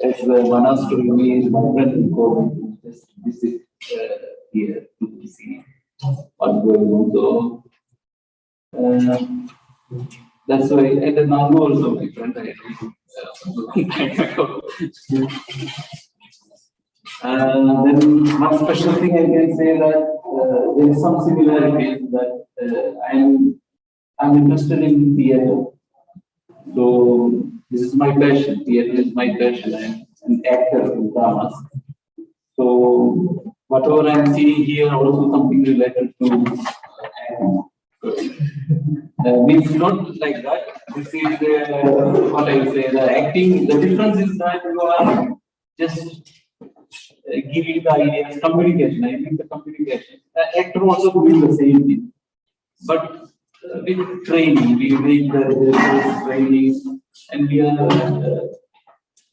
as one of me, my friend go just visit here to see what's going on. So that's why, and then Nangu also my friend. Then one special thing I can say that there is some similarities that I'm interested in theatre. So this is my passion. Theatre is my passion. I'm an actor in dramas. So whatever I'm seeing here, also something related to acting. It's not like that. This is what I say. The acting. The difference is that you are just giving the ideas, communication. I think the communication. The actor also doing the same thing, but with training, we make the training, and we are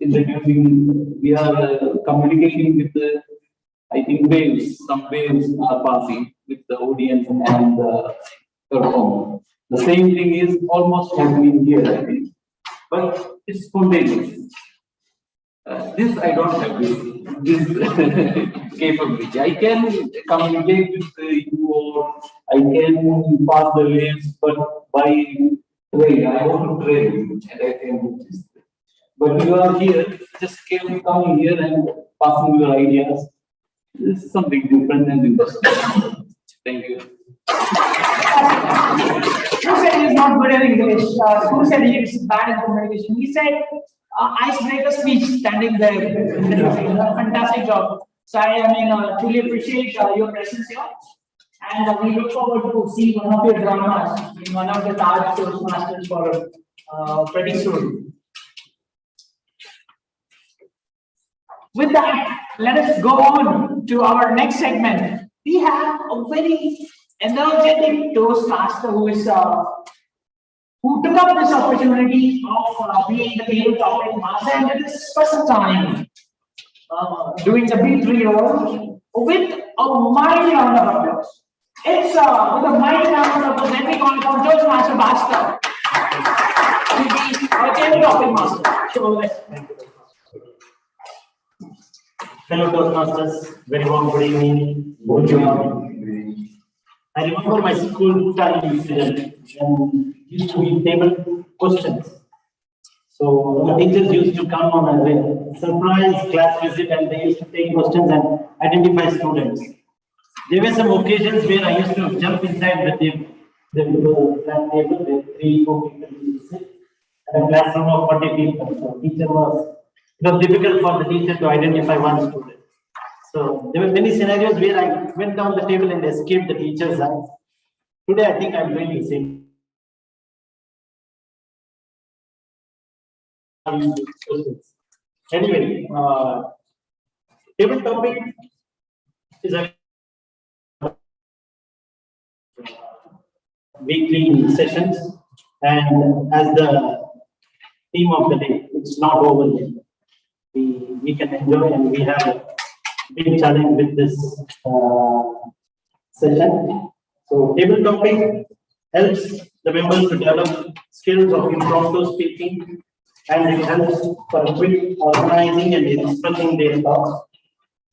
introducing. We are communicating with the. I think waves. Some waves are passing with the audience and the performer. The same thing is almost happening here, I think, but it's spontaneous. This I don't have this capability. I can communicate with you, or I can pass the waves, but by train, I want to train, and I can do this. But you are here, just coming here and passing your ideas. This is something different and interesting. Thank you. Who said he's not good at English? Who said he's bad at communication? He said, icebreaker speech standing there. Fantastic job. So I truly appreciate your presence here. And we look forward to see one of your dramas in one of the Taj Toastmasters for pretty soon. With that, let us go on to our next segment. We have a very energetic Toastmaster who took up this opportunity of being the table topic master, and it is his first time doing the B3 role with a mighty round of applause. It's with a mighty round of applause, let me call upon Toastmaster Master to be our table topic master. So, fellow Toastmasters, very warm good evening. I remember my school time incident when used to be table questions. So the teachers used to come on a surprise class visit, and they used to take questions and identify students. There were some occasions where I used to jump inside the table There was a flat table with 3-4 people to sit, and a classroom of 40 people. So it was difficult for the teacher to identify one student. So there were many scenarios where I went down the table and escaped the teacher's eyes. Today I think I'm doing the same. Anyway, table topic is a weekly sessions, and as the theme of the day, it's not over yet. We can enjoy, and we have a big challenge with this session. So table topic helps the members to develop skills of impromptu speaking, and it helps for quick organizing and expressing their thoughts.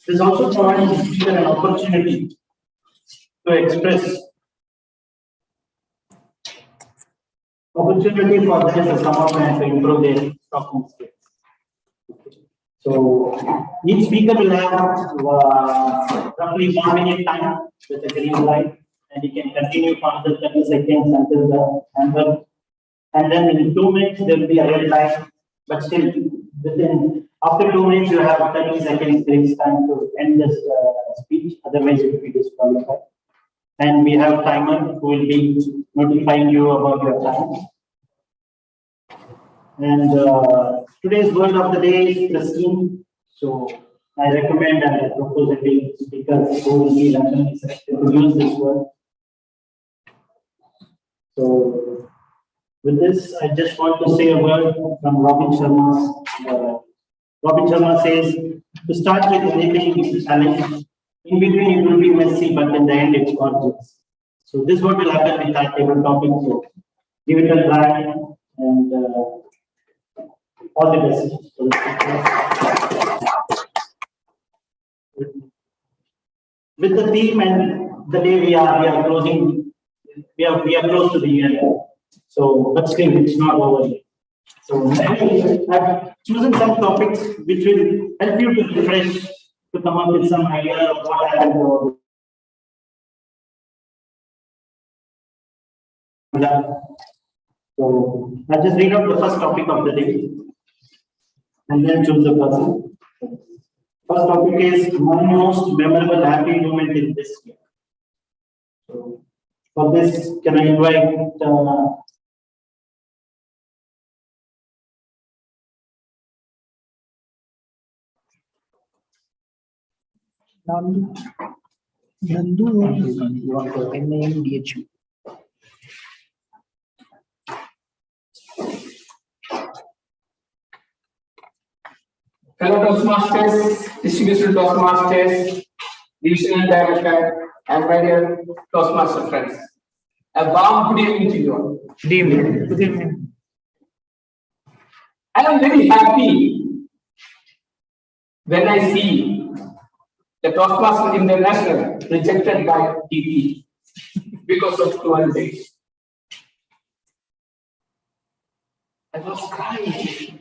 This also provides the speaker an opportunity to express opportunity for them to come up and to improve their talking skills. So each speaker will have roughly 1 minute time with a green light, and he can continue for another 30 seconds until the hand up. And then in 2 minutes there will be a red light, but still after 2 minutes you have 30 seconds grace time to end this speech, otherwise it will be disqualified. And we have timer who will be notifying you about your time. And today's word of the day is pristine. So I recommend and I propose the speakers who will be randomly selected to use this word. So with this, I just want to say a word from Robin Sharma. Robin Sharma says, to start with anything is a challenge. In between, it will be messy, but in the end, it's gorgeous. So this is what will happen with our table topic. So give it a try, and all the best. With the theme and the day we are closing, we are close to the end. So, but still, it's not over yet. So I've chosen some topics which will help you to refresh, to come up with some idea of what happened. So I'll just read out the first topic of the day and then choose the person. First topic is my most memorable happy moment in this year. So for this, can I invite Nandu or NAMDHU. Fellow Toastmasters, Distribution Toastmasters, Divisional Director, and my dear Toastmaster friends. A warm good evening to you all. Good evening. Good evening. I am very happy when I see the Toastmasters International rejected by TP because of 12 days. I was crying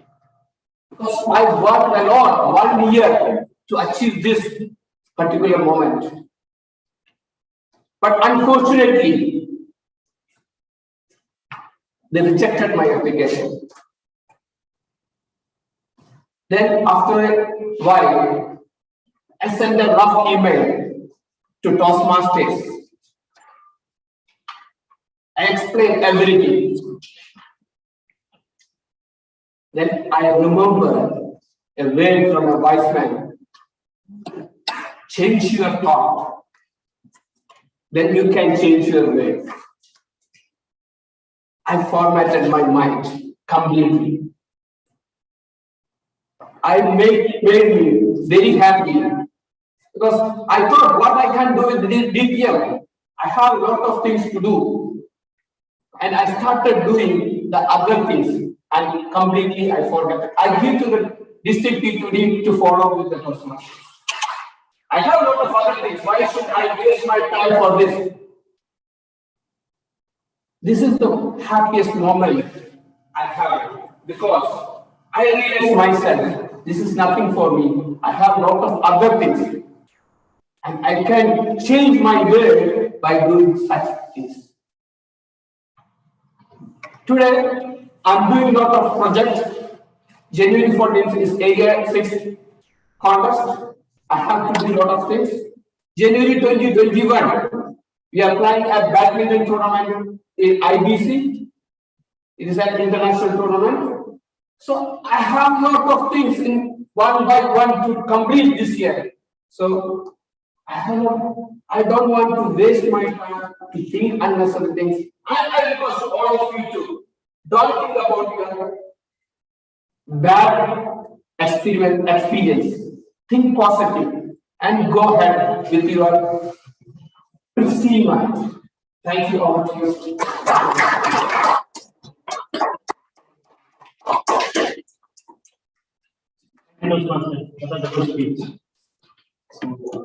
because I worked a lot, 1 year, to achieve this particular moment. But unfortunately, they rejected my application. Then after a while, I sent a rough email to Toastmasters. I explained everything. Then I remember a word from a wise man. Change your thought. Then you can change your way. I formatted my mind completely. I made me very happy because I thought what I can do with DPM. I have a lot of things to do. And I started doing the other things and completely I forgot. I give to the district P2D to follow with the Toastmasters. I have a lot of other things. Why should I waste my time for this? This is the happiest moment I have because I realized myself, this is nothing for me. I have a lot of other things. And I can change my way by doing such things. Today, I'm doing a lot of projects. January 14th is Area 6 contest. I have to do a lot of things. January 2021, we are playing a badminton tournament in IBC. It is an international tournament. So I have a lot of things in one by one to complete this year. So I don't want to waste my time to think unnecessary things. I request all of you to don't think about your bad experience. Think positive and go ahead with your pristine mind. Thank you all of you.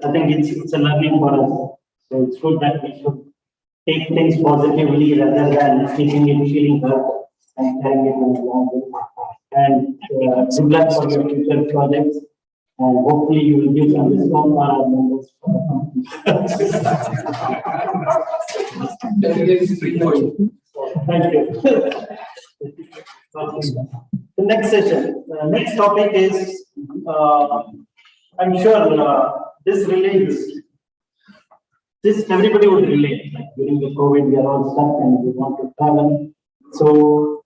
I think it's a learning for us. So it's good that we should take things positively rather than taking it, feeling hurt and carrying it in the wrong way. And good luck for your future projects. And hopefully you will give some discount for our members. Thank you. The next session, next topic is, I'm sure this relates. This everybody would relate. Like during the COVID, we are all stuck and we want to travel. So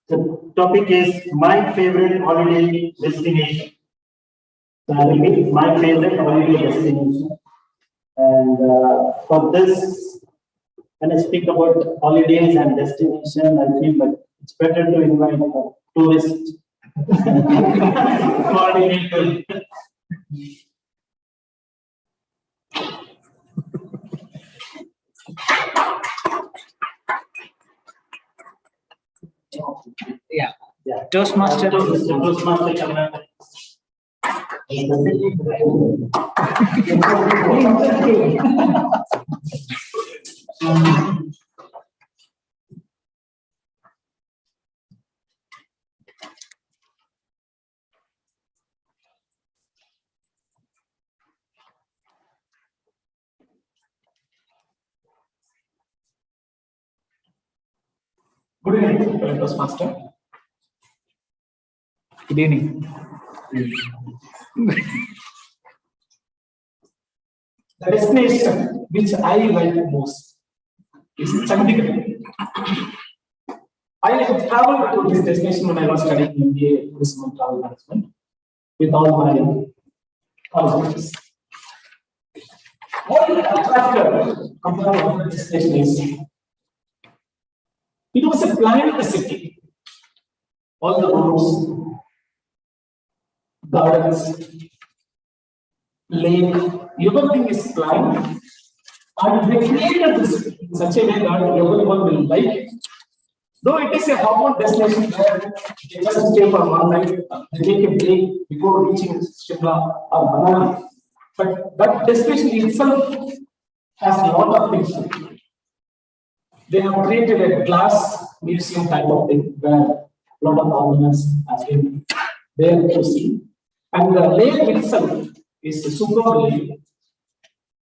the topic is my favorite holiday destination. So I will give my favorite holiday destination. And for this, when I speak about holidays and destination, I feel like it's better to invite a tourist coordinator. Yeah. Toastmaster. Toastmaster. Good evening, Toastmaster. Good evening. The destination which I like most is Chandigarh. I traveled to this destination when I was studying MBA Tourism and Travel Management with all my colleagues. What attracted compared to other destination is it was a planned city. All the roads, gardens, lake, everything is planned. And they created this in such a way that everyone will like it. Though it is a hot destination where they just stay for one night, they take a break before reaching Shimla or Manali. But that destination itself has a lot of things to do. They have created a glass museum type of thing where a lot of ornaments have been there to see. And the lake itself is a super lake.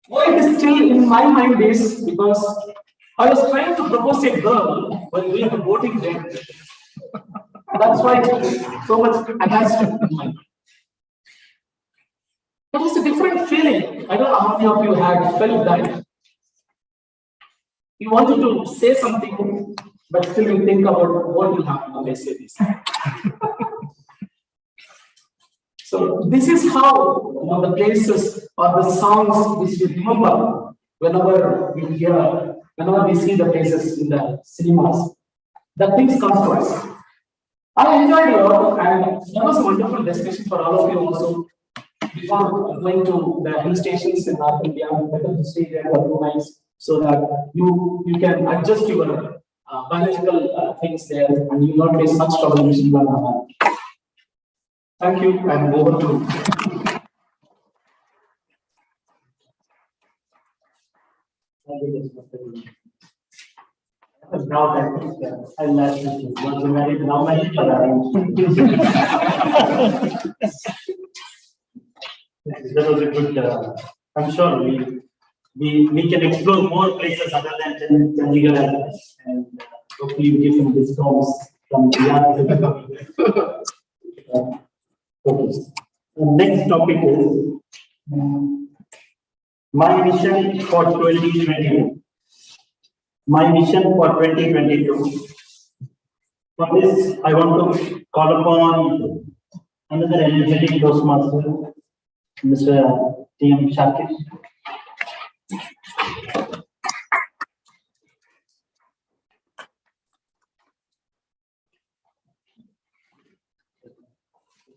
Why it is still in my mind is because I was trying to propose a girl while doing the boating there. That's why it is so much attached to my mind. It was a different feeling. I don't know how many of you had felt that. You wanted to say something, but still you think about what will happen when I say this. So this is how the places or the songs which we remember whenever we hear, whenever we see the places in the cinemas, the things come to us. I enjoyed a lot, and that was a wonderful destination for all of you also. Before going to the hill stations in North India, better to stay there for 2 nights so that you can adjust your biological things there and you will not face much trouble in Shimla. Thank you, and over to you. Now that I like it, once you married, now married, but that was a good. I'm sure we can explore more places other than Chandigarh, and hopefully you give some discounts from the okay. The next topic is my mission for 2022. My mission for 2022. For this, I want to call upon another energetic Toastmaster, Mr. T.M. Shakir.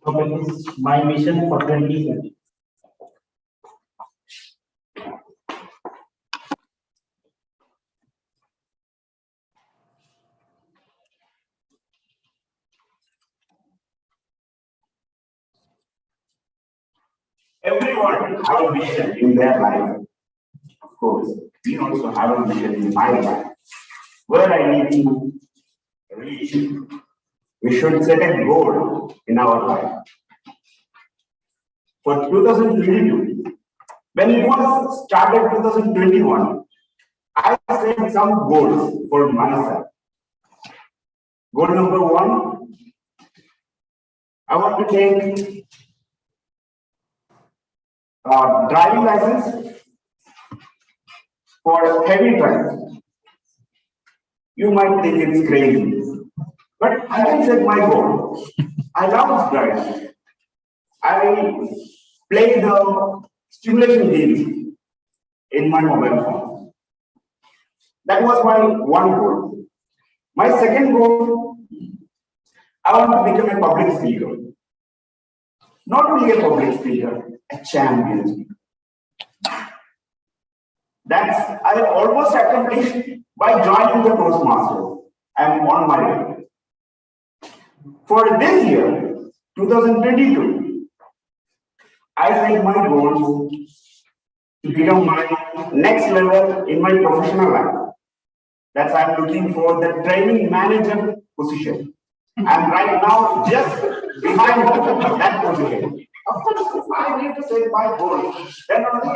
Topic is my mission for 2020. Everyone have a vision in their life. Of course, we also have a vision in my life. Where I need to reach. We should set a goal in our life. For 2022, when it was started 2021, I set some goals for myself. Goal number 1, I want to take driving license for heavy trucks. You might think it's crazy, but I can set my goal. I love driving. I play the stimulation games in my mobile phone. That was my one goal. My second goal, I want to become a public speaker. Not only a public speaker, a champion speaker. That's I almost accomplished by joining the Toastmasters. I'm on my way. For this year, 2022, I set my goals to become my next level in my professional life. That's I'm looking for the training manager position. I'm right now just behind that position. Of course, I need to set my goals. Then only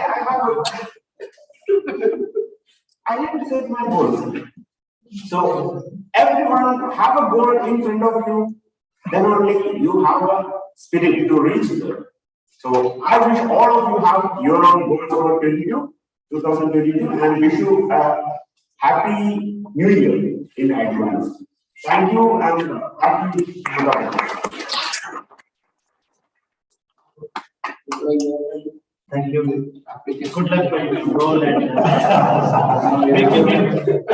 I need to set my goals. So everyone have a goal in front of you. Then only you have a spirit to reach there. So I wish all of you have your own goals for 2022, and wish you a happy new year in advance. Thank you, and happy Thank you. Good luck for your goal and make it.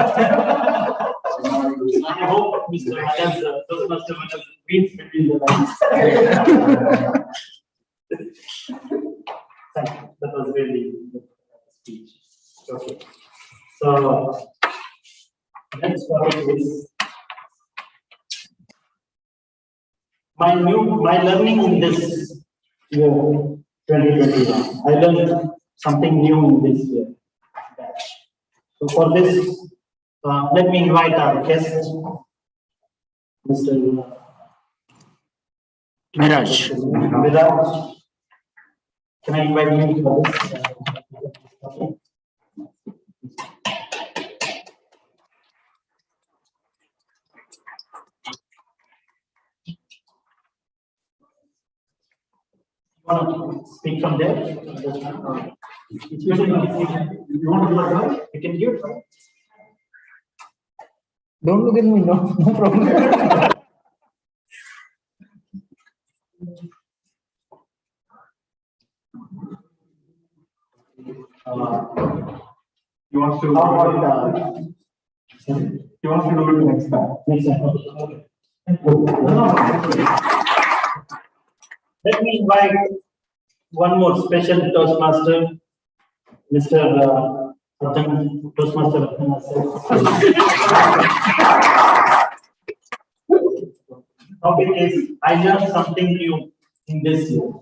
I hope Mr. Adams, Toastmaster wins between the lines. Thank you. That was really good speech. Okay. So next topic is my learning in this year 2021. I learned something new in this year. So for this, let me invite our guest, Mr. Miraj. Miraj. Can I invite you for this? You want to speak from there? You want to do it? You can do it. Don't look at me, no problem. He wants to. He wants to do it next time. Next time. Okay. Let me invite one more special Toastmaster, Mr. Toastmaster. Topic is I learned something new in this year.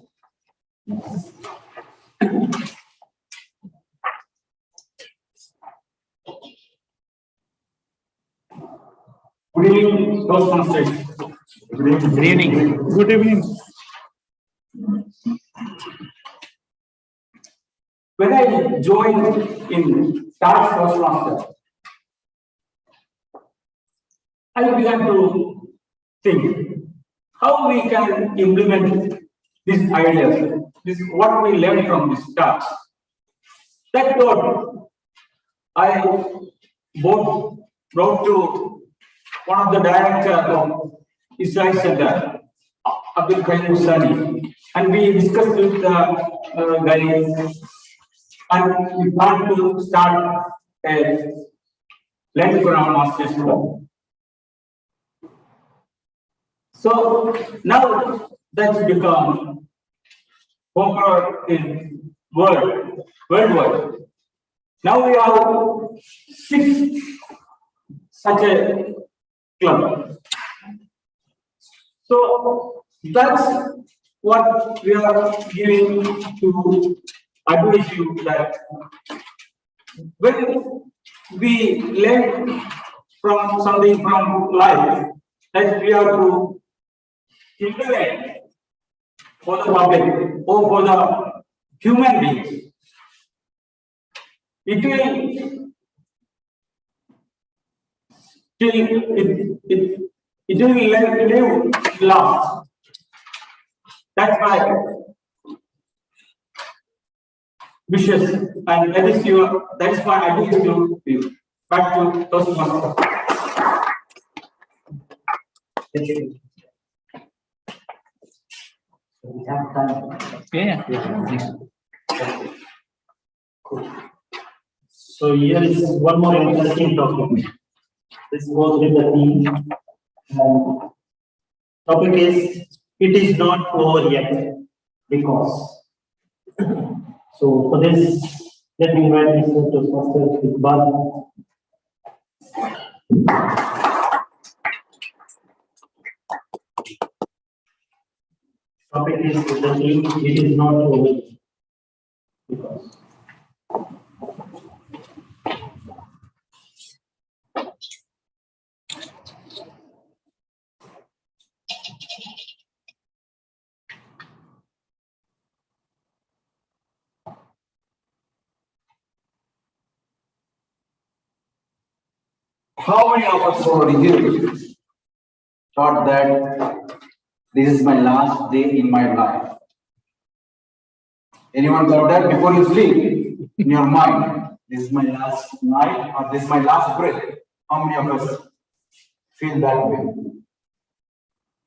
Good evening, Toastmasters. Good evening. Good evening. When I joined in Taj Toastmasters, I began to think how we can implement these ideas, this what we learned from this task. That thought I brought to one of the directors of Israel Center, Abdul Karim Musani, and we discussed with the guys, and we plan to start a Land Quran Masters program. So now that's become popular in worldwide. Now we have 6 such a club. So that's what we are giving to advise you, that when we learn from something from life, that we have to implement for the public or for the human beings. It will live long. That's my wishes, and that is my advice to you. Back to Toastmasters. We have time. Yeah. Cool. So here is one more interesting topic. This goes with the theme. Topic is, it is not over yet, because. So for this, let me invite Mr. Toastmasters Iqbal. Topic is the theme, it is not over yet, because. How many of us over here thought that this is my last day in my life? Anyone thought that before you sleep in your mind? This is my last night, or this is my last breath. How many of us feel that way?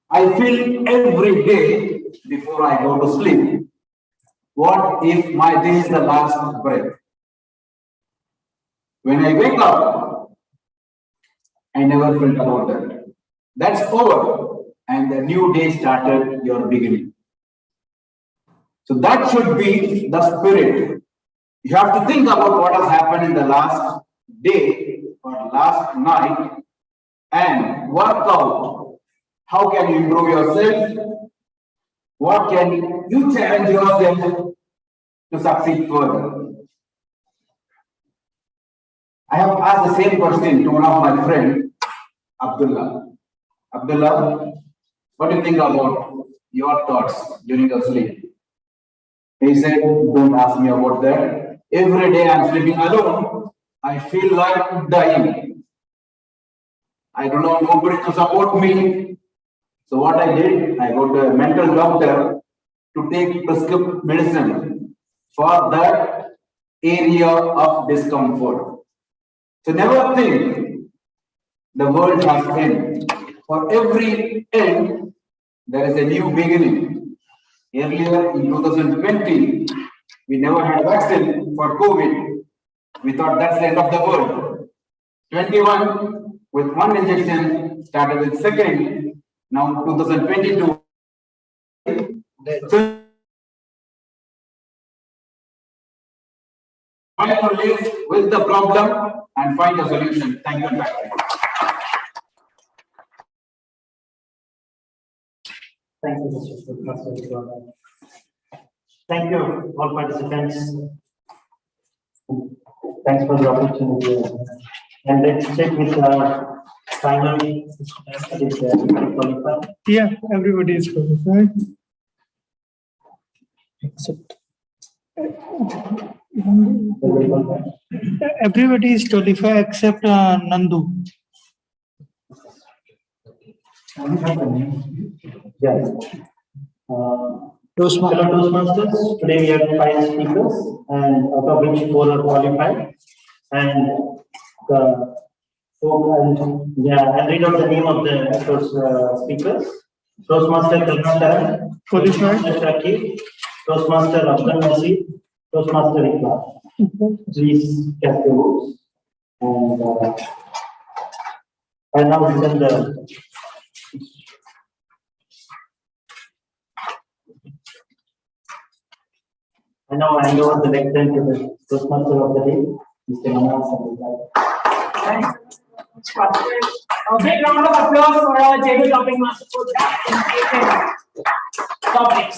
I feel every day before I go to sleep, what if this is the last breath? When I wake up, I never felt about that. That's over, and the new day started your beginning. So that should be the spirit. You have to think about what has happened in the last day or last night and work out how can you improve yourself, what can you challenge yourself to succeed further. I have asked the same question to one of my friends, Abdullah. Abdullah, what do you think about your thoughts during your sleep? He said, don't ask me about that. Every day I'm sleeping alone. I feel like dying. I don't know nobody to support me. So what I did, I go to a mental doctor to take prescription medicine for that area of discomfort. So never think the world has end. For every end, there is a new beginning. Earlier in 2020, we never had vaccine for COVID. We thought that's the end of the world. 21 with one injection, started with second, now 2022. So try to live with the problem and find a solution. Thank you. Thank you, Mr. Toastmasters. Thank you, all participants. Thanks for the opportunity. And let's check with our final. Yeah, everybody is qualified. Except everybody is qualified except Nandu. Yes. Toastmasters, today we have 5 speakers, and out of which 4 are qualified. And I'll read out the name of the speakers. Toastmaster Karnataka, Toastmaster Shakir, Toastmaster Abdul Nasir, Toastmaster Iqbal. Please cast your votes. And now we send the. And now I hand over the lectern to the Toastmaster of the day, Mr. Manas. A big round of applause for our table topping master for that topics.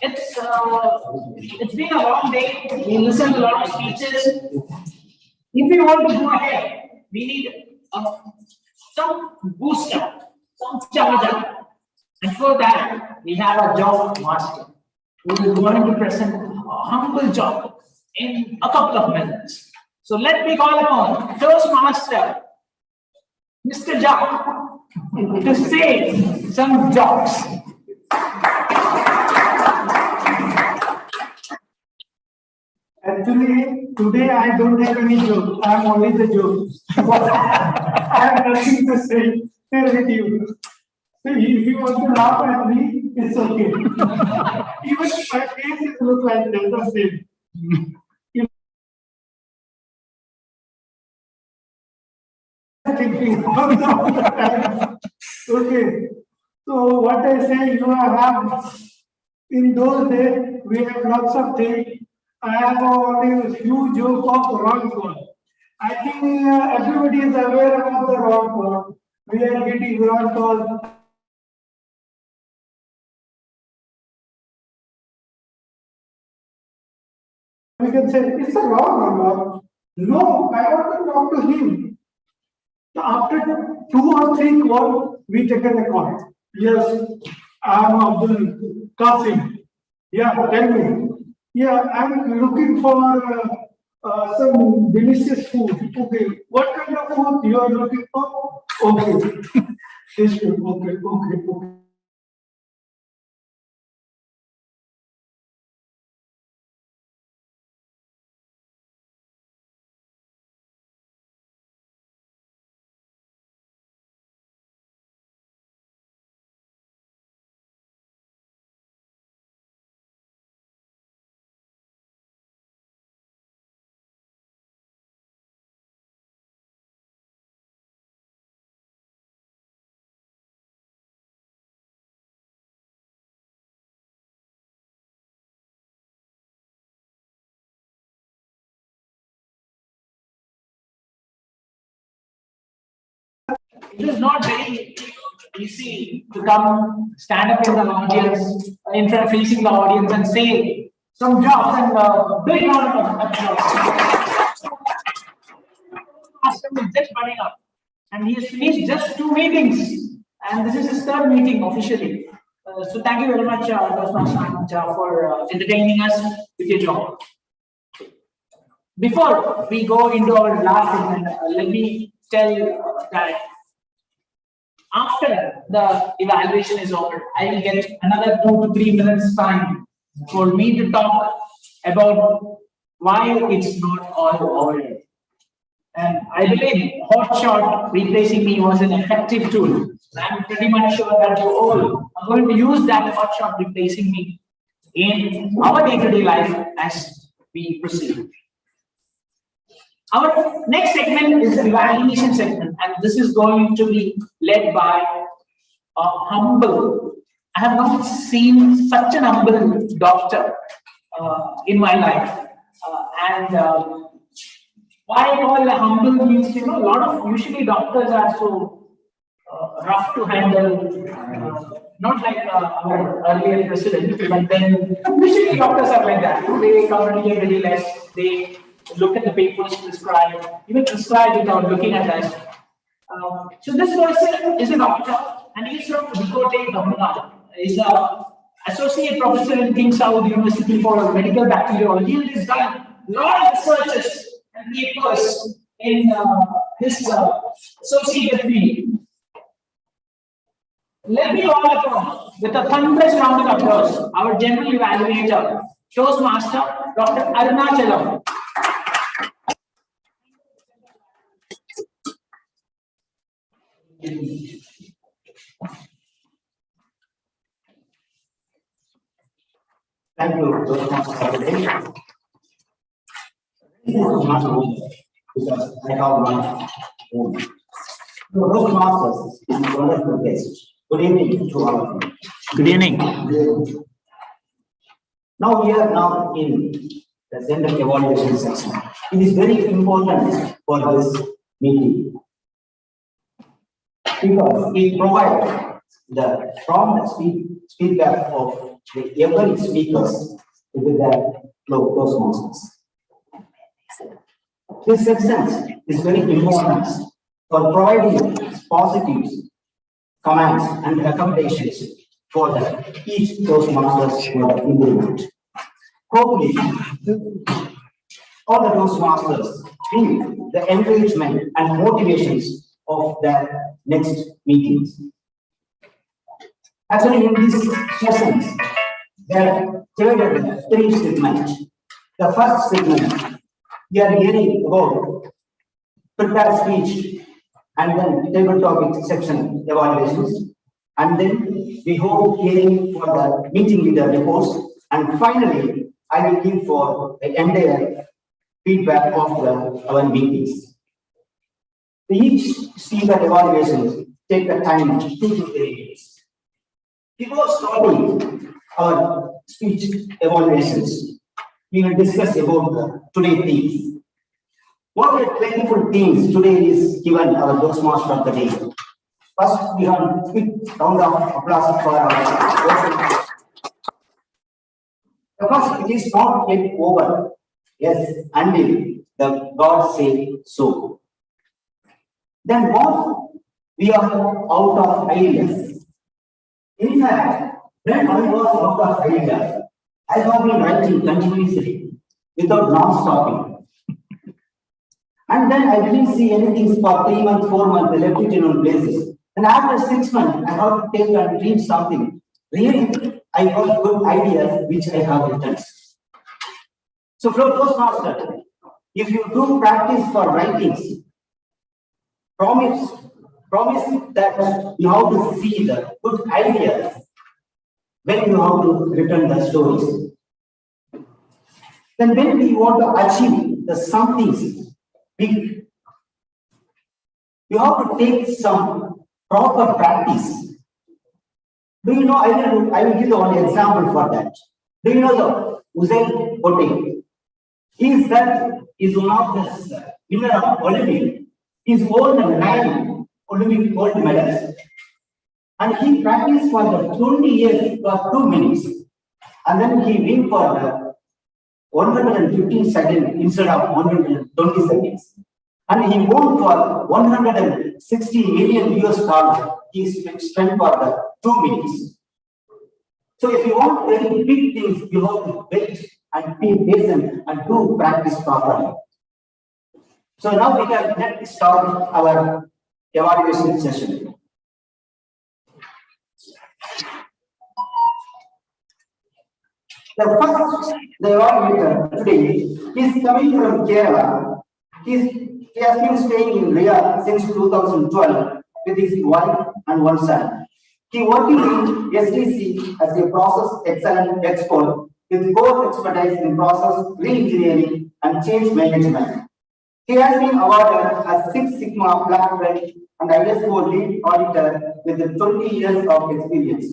It's been a long day. We listened to a lot of speeches. If we want to go ahead, we need some booster, some charger. And for that, we have a job master who is going to present a humble job in a couple of minutes. So let me call upon Toastmaster, Mr. Jack, to say some jokes. Actually, today I don't have any joke. I am only the joke. I have nothing to say with you. So if you want to laugh at me, it's okay. Even my face looks like that, the same. Okay. So what I say, you have in those days we have lots of things. I have a huge joke of wrong call. I think everybody is aware about the wrong call. We are getting wrong calls. We can say it's a wrong number. No, I want to talk to him. After 2 or 3 calls, we take a call. Yes, I am Abdul Qasim. Yeah, tell me. Yeah, I'm looking for some delicious food. Okay, what kind of food you are looking for? Okay, this food. Okay. It is not very easy to stand up in the audience, in front facing the audience and say some jobs and big round of applause. Master is just running up and he has finished just 2 meetings and this is his 3rd meeting officially. So thank you very much, Toastmaster, for entertaining us with your job. Before we go into our last segment, let me tell that after the evaluation is over, I will get another 2 to 3 minutes time for me to talk about why it's not all over. And I believe hotshot replacing me was an effective tool. I'm pretty much sure that you all are going to use that hotshot replacing me in our day-to-day life as we proceed. Our next segment is the evaluation segment, and this is going to be led by a humble. I have not seen such an humble doctor in my life. Why I call a humble means, a lot of usually doctors are so rough to handle, not like our earlier president, but then usually doctors are like that. They communicate very less. They look at the papers, even prescribe without looking at us. So this person is a doctor and he's from Bikote, Tamil Nadu. He's an associate professor in King Saud University for medical bacteriology and he's done a lot of researches and papers in his associate fee. Let me call upon, with a thunderous round of applause, our general evaluator, Toastmaster, Dr. Arunachalam. Thank you, Toastmasters for today. This is not only because I have one own. Toastmasters is a wonderful guest. Good evening to all of you. Good evening. Now we are now in the gender evaluation section. It is very important for this meeting because it provides the prompt feedback of every speakers with the Toastmasters. This section is very important for providing positive comments and recommendations for each Toastmasters for the improvement. Hopefully, all the Toastmasters feel the encouragement and motivations of their next meetings. Actually, in these sessions, there are three segments. The first segment, we are hearing about prepared speech and then table topic section evaluations, and then we hope hearing for the meeting leader reports, and finally, I will give for the entire feedback of our meetings. Each speaker evaluation take the time 2 to 3 minutes. Before starting our speech evaluations, we will discuss about today's themes. What are the plentiful themes today is given our Toastmaster of the day. First, we have a quick round of applause for our because it is not yet over. Yes, until the God say so. Then what? We are out of ideas. In fact, when I was out of ideas, I have been writing continuously without non-stopping. And then I didn't see anything for 3 months, 4 months, I left it in one places. And after 6 months, I have to take and read something. Really, I got good ideas which I have written. So, from Toastmaster, if you do practice for writings, promise that you have to see the good ideas when you have to return the stories. Then when we want to achieve the something big, you have to take some proper practice. Do you know, I will give you one example for that. Do you know the Usain Bolt? He is one of the winner of Olympic. He is won 9 Olympic gold medals. And he practiced for the 20 years for 2 minutes. And then he win for the 115 seconds instead of 120 seconds. And he won for 160 million US. He spent for the 2 minutes. So if you want very big things, you have to wait and be patient and do practice properly. So now we can get start our evaluation session. The evaluator today is coming from Kerala. He has been staying in Riyadh since 2012 with his wife and one son. He working in SDC as a process excellence expert with core expertise in process re-engineering and change management. He has been awarded as 6 Sigma Black Belt and ISO lead auditor with 20 years of experience.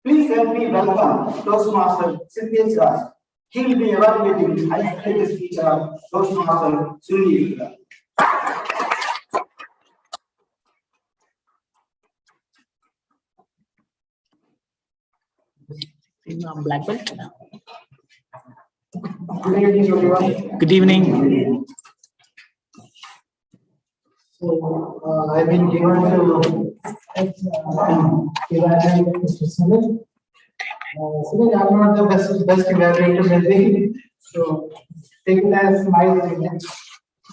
Please help me welcome Toastmaster Siddesh Raj. He will be evaluating high-status teacher of Toastmaster Sunil. Black belt. Good evening, everyone. Good evening. So, I've been given to evaluate Mr. Sunil. Sunil, I'm not the best evaluator, maybe. So, take it as my opinion.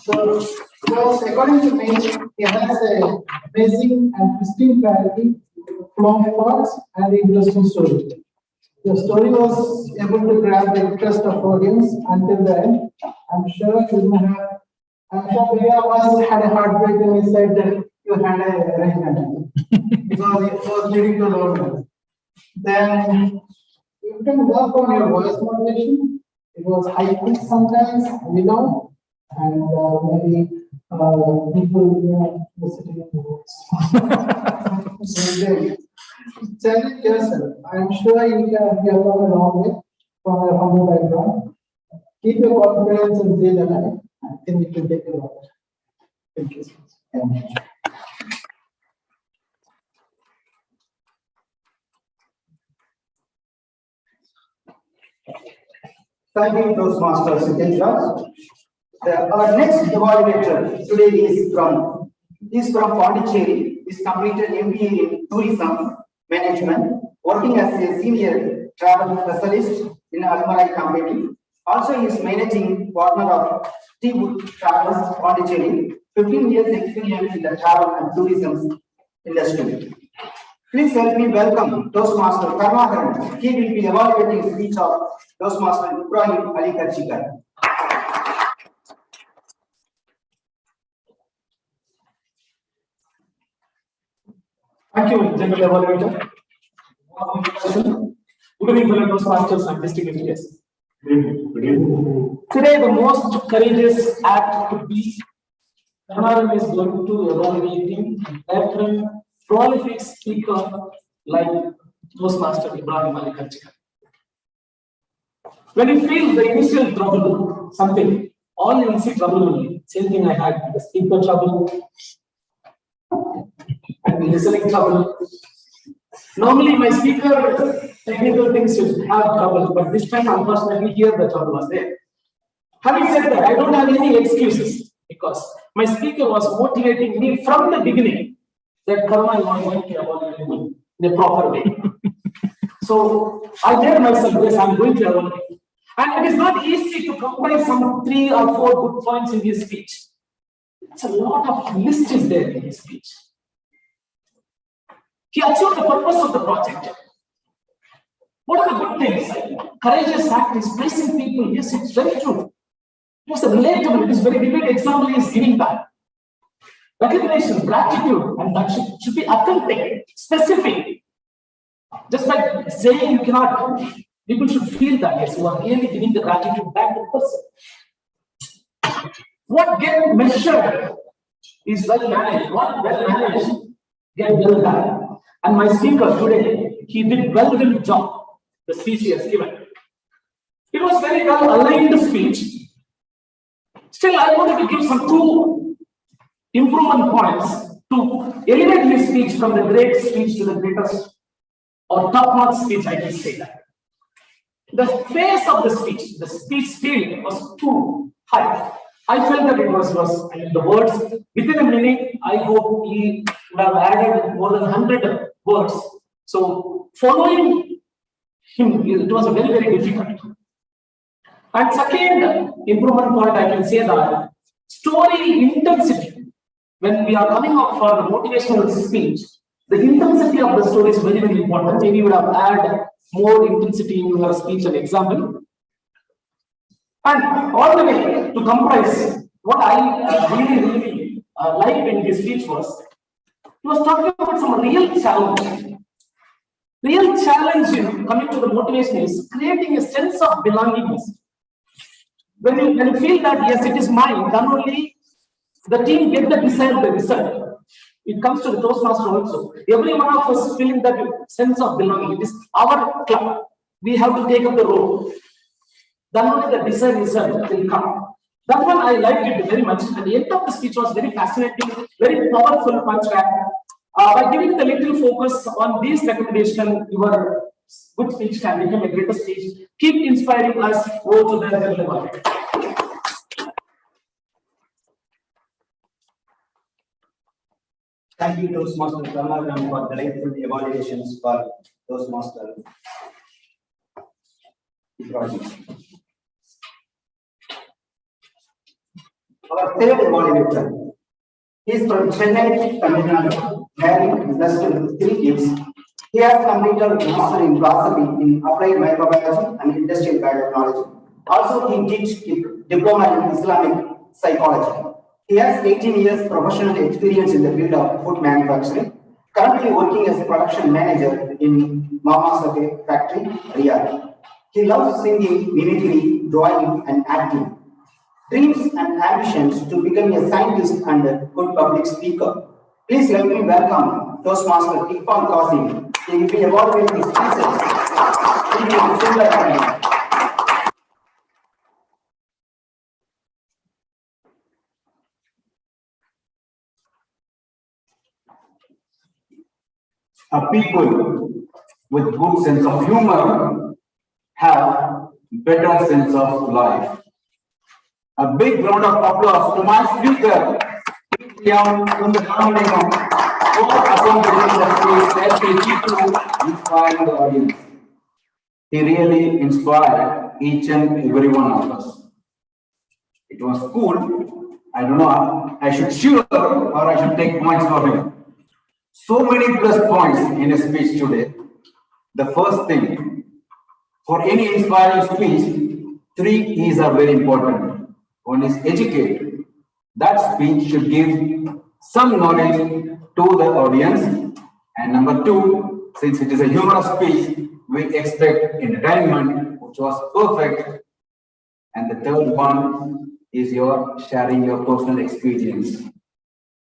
So, Because according to me, he has a amazing and pristine clarity, flow of thoughts, and interesting story. The story was able to grab the interest of audience until the end. I'm sure many of us had a heartbreak when he said that you had a arrangement because it was leading to loneliness. Then you can work on your voice modulation. It was high pitch sometimes, low, and maybe people listening to the challenge yourself. I'm sure you can come a long way from your humble background. Keep your confidence and stay alive. I think it will take a lot. Thank you. Thank you, Toastmasters. Our next evaluator today is from Pondicherry. He's completed MBA in Tourism Management, working as a senior travel specialist in Almarai company. Also, he is managing partner of Teawood Travels Pondicherry, 15 years experience in the travel and tourism industry. Please help me welcome Toastmaster Karnakaran. He will be evaluating speech of Toastmaster Ibrahim Ali Kachikar. Thank you, General Evaluator. Good evening, fellow Toastmasters and distinguished guests. Today, the most courageous act could be Karnakaran is going to evaluating a veteran, prolific speaker like Toastmaster Ibrahim Ali Kachikar. When you feel the initial trouble, something, all you will see trouble only. Same thing I had, the speaker trouble and the listening trouble. Normally, my speaker technical things should have trouble, but this time, unfortunately, here the trouble was there. Having said that, I don't have any excuses because my speaker was motivating me from the beginning that Karma is going to evaluate me in a proper way. So I tell myself, yes, I'm going to evaluate. And it is not easy to combine some 3 or 4 good points in his speech. It's a lot of list is there in his speech. He achieved the purpose of the project. What are the good things? Courageous act is placing people. Yes, it's very true. It's a relatable, it is very vivid example is giving back. Recognition, gratitude, and that should be authentic, specific. Just by saying you cannot, people should feel that, yes, you are really giving the gratitude back to the person. What gets measured is well managed. What well managed get well done. And my speaker today, he did well in the job, the speech he has given. It was very well aligned the speech. Still, I wanted to give some 2 improvement points to elevate his speech from the great speech to the greatest or top-notch speech, I can say that. The pace of the speech speed was too high. I felt that it was the words within a minute. I hope he would have added more than 100 words. So following him, it was very, very difficult. And second improvement point, I can say that story intensity. When we are coming up for the motivational speech, the intensity of the story is very, very important. Maybe you would have added more intensity in your speech and example. And all the way to comprise, what I really liked in this speech was, he was talking about some real challenge. Real challenge in coming to the motivation is creating a sense of belongingness. When you feel that, yes, it is mine, then only the team get the desired result. It comes to the Toastmaster also. Every one of us feeling that sense of belonging. It is our club. We have to take up the role. Then only the desired result will come. That one I liked it very much. And the end of the speech was very fascinating, very powerful punch back. By giving the little focus on these recommendations, your good speech can become a greater speech. Keep inspiring us. Go to the level. Thank you, Toastmaster Karnakaran, for delightful evaluations for Toastmaster Ibrahim. Our third evaluator. He is from Chennai, Tamil Nadu, married, blessed with 3 kids. He has completed master in philosophy in applied microbiology and industrial biotechnology. Also, he did diploma in Islamic psychology. He has 18 years professional experience in the field of food manufacturing. Currently working as a production manager in Mama's Cafe factory, Riyadh. He loves singing, mimicry, drawing, and acting. Dreams and ambitions to become a scientist and a good public speaker. Please let me welcome Toastmaster Iqbal Qasim. He will be evaluating his speeches. A people with good sense of humor have better sense of life. A big round of applause to my speaker, for accomplishing the speech to inspire the audience. He really inspired each and every one of us. It was cool. I don't know, I should cheer or I should take points for him. So many plus points in a speech today. The first thing, for any inspiring speech, 3 E's are very important. One is educate. That speech should give some knowledge to the audience. And number 2, since it is a humorous speech, we expect entertainment, which was perfect. And the third one is your sharing your personal experience.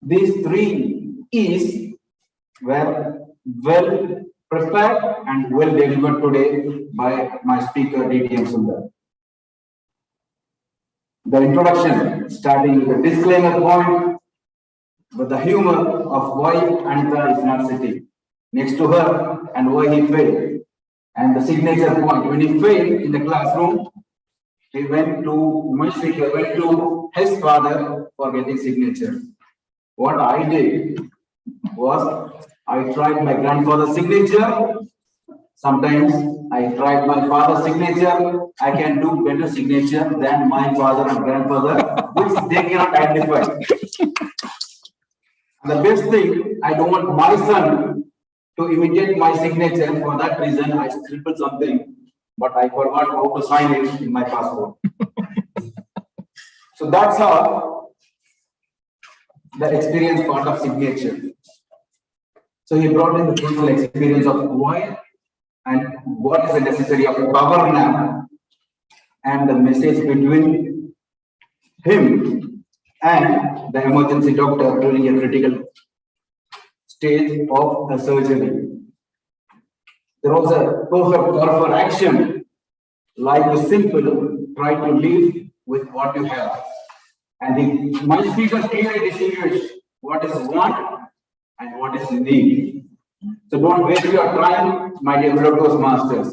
These 3 E's were well prepared and well delivered today by my speaker, DTM Sundar. The introduction, starting with a disclaimer point, with the humor of why Anita is not sitting next to her and why he failed. And the signature point, when he failed in the classroom, he went to, my speaker went to his father for getting signature. What I did was, I tried my grandfather's signature. Sometimes I tried my father's signature. I can do better signature than my father and grandfather, which they cannot identify. The best thing, I don't want my son to imitate my signature. For that reason, I scribbled something, but I forgot how to sign it in my passport. So that's how the experience part of signature. So he brought in the personal experience of why and what is the necessity of a power nap and the message between him and the emergency doctor during a critical stage of the surgery. There was a perfect call for action. Life is simple, try to live with what you have. And my speaker clearly distinguished what is want and what is need. So don't waste your time, my dear fellow Toastmasters.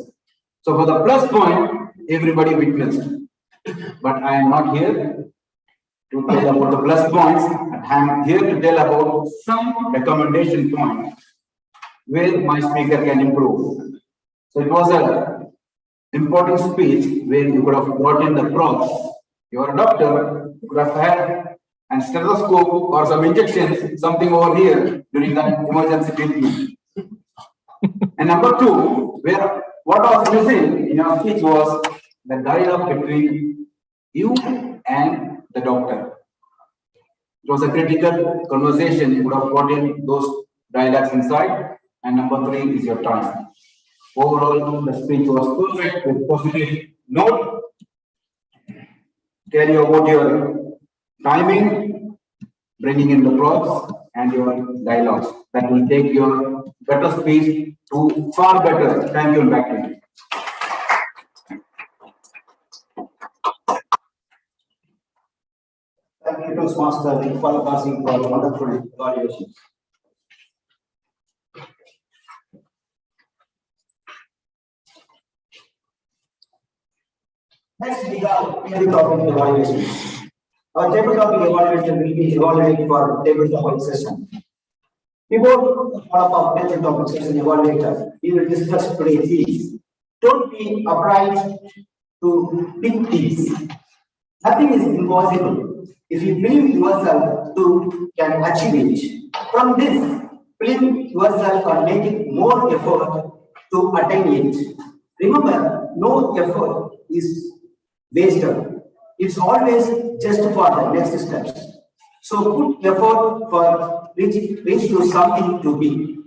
So for the plus point, everybody witnessed. But I am not here to tell about the plus points. I am here to tell about some recommendation points where my speaker can improve. So it was an important speech where you could have brought in the props. You are a doctor, you could have had a stethoscope or some injections, something over here during the emergency treatment. And number 2, where what was missing in your speech was the dialogue between you and the doctor. It was a critical conversation. You would have brought in those dialogues inside. And number 3 is your time. Overall, the speech was perfect with positive note. Tell you about your timing, bringing in the props, and your dialogues. That will take your better speech to far better. Thank you and back to you. Thank you, Toastmaster Iqbal Qasim, for wonderful evaluations. Next, we have tabletop evaluation. Our tabletop evaluation will be evaluated for tabletop session. Before part of our tabletop session evaluator, we will discuss today these. Don't be afraid to pick these. Nothing is impossible. If you believe yourself to can achieve it, from this, believe yourself and make it more effort to attain it. Remember, no effort is wasted. It's always just for the next steps. So put effort for reach to something to be.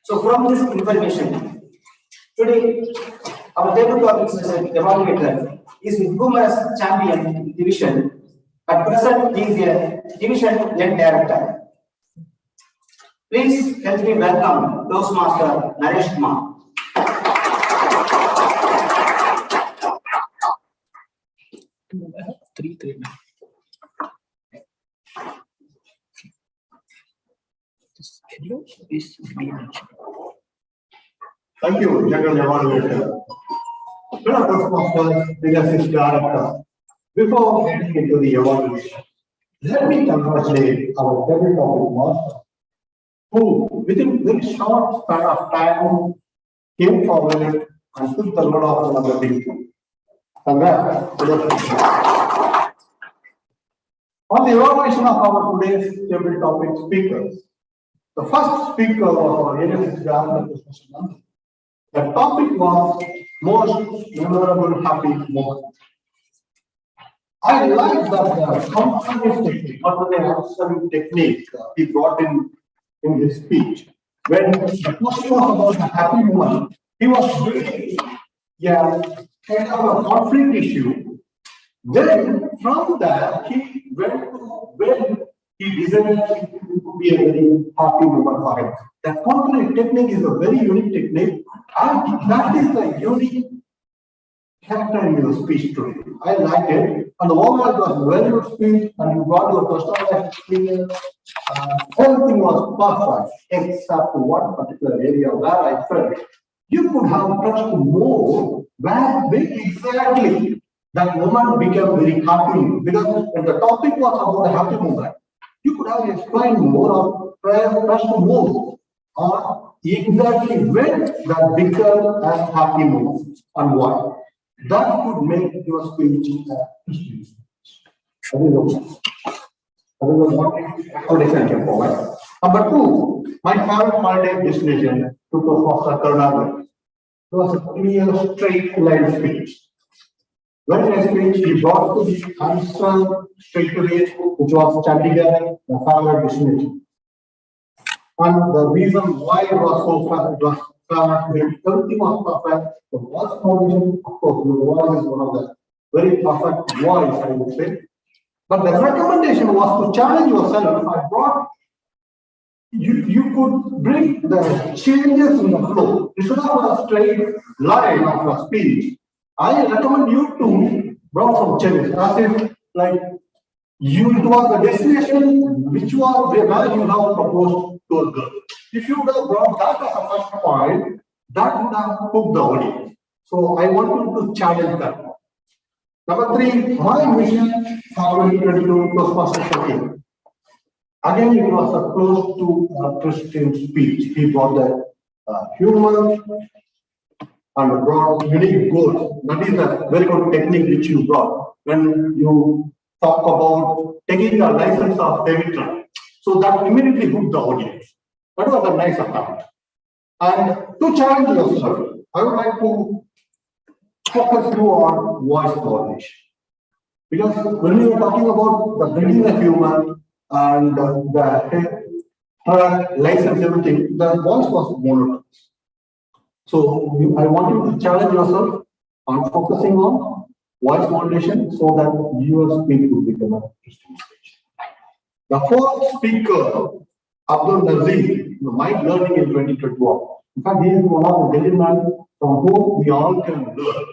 So from this information, today our table topic session evaluator is Guma's champion division. At present, he is a division head director. Please help me welcome Toastmaster Naresh Kumar. Thank you, General Evaluator. Fellow Toastmasters, leadership director. Before getting into the evaluation, let me congratulate our table topic master, who within very short span of time came forward and took the load of another big thing. Congrats. On the evaluation of our today's table topic speakers, the first speaker was our leadership director, Mr. Nandi. The topic was most memorable happy moment. I like that the comprehensive technique, not only answering technique, he brought in his speech. When the question was about a happy moment, he was very, kind of a conflict issue. Then from that, he went to when he designed it to be a very happy moment for him. That conflict technique is a very unique technique, and that is the unique character in your speech today. I like it, and overall it was a very good speech, and you got your personal experience. Everything was perfect, except one particular area where I felt you could have touched more, where exactly that moment became very happy. Because when the topic was about a happy moment, you could have explained more or touched more on exactly when that became a happy moment and why. That could make your speech Christian. That is what explanation I can provide. Number two, my favorite holiday destination to Toastmaster Karnataka. It was a clear, straight line speech. When I speech, he brought to the answer straight away, which was Chandigarh, the favorite destination. And the reason why it was so fast, it was everything was perfect. The voice formation, of course, your voice is one of the very perfect voice, I would say. But the recommendation was to challenge yourself. I brought you could bring the changes in the flow. You should have a straight line of a speech. I recommend you to bring some changes. As if like it was the destination which was where you have proposed to a girl. If you would have brought that as a first point, that would have hooked the audience. So I want you to challenge that. Number three, my mission for 2022 Toastmasters. Again, it was a close to a Christian speech. He brought the humor and brought unique goals. That is a very good technique which you brought when you talk about taking the license of heavy truck. So that immediately hooked the audience. That was a nice attempt. And to challenge yourself, I would like to focus you on voice modulation. Because when we were talking about the bringing the humor and the license, everything, the voice was monotonous. So I want you to challenge yourself on focusing on voice modulation so that your speech will become a Christian speech. The fourth speaker, Abdul Nazir, my learning in 2021. In fact, he is one of the gentlemen from whom we all can learn.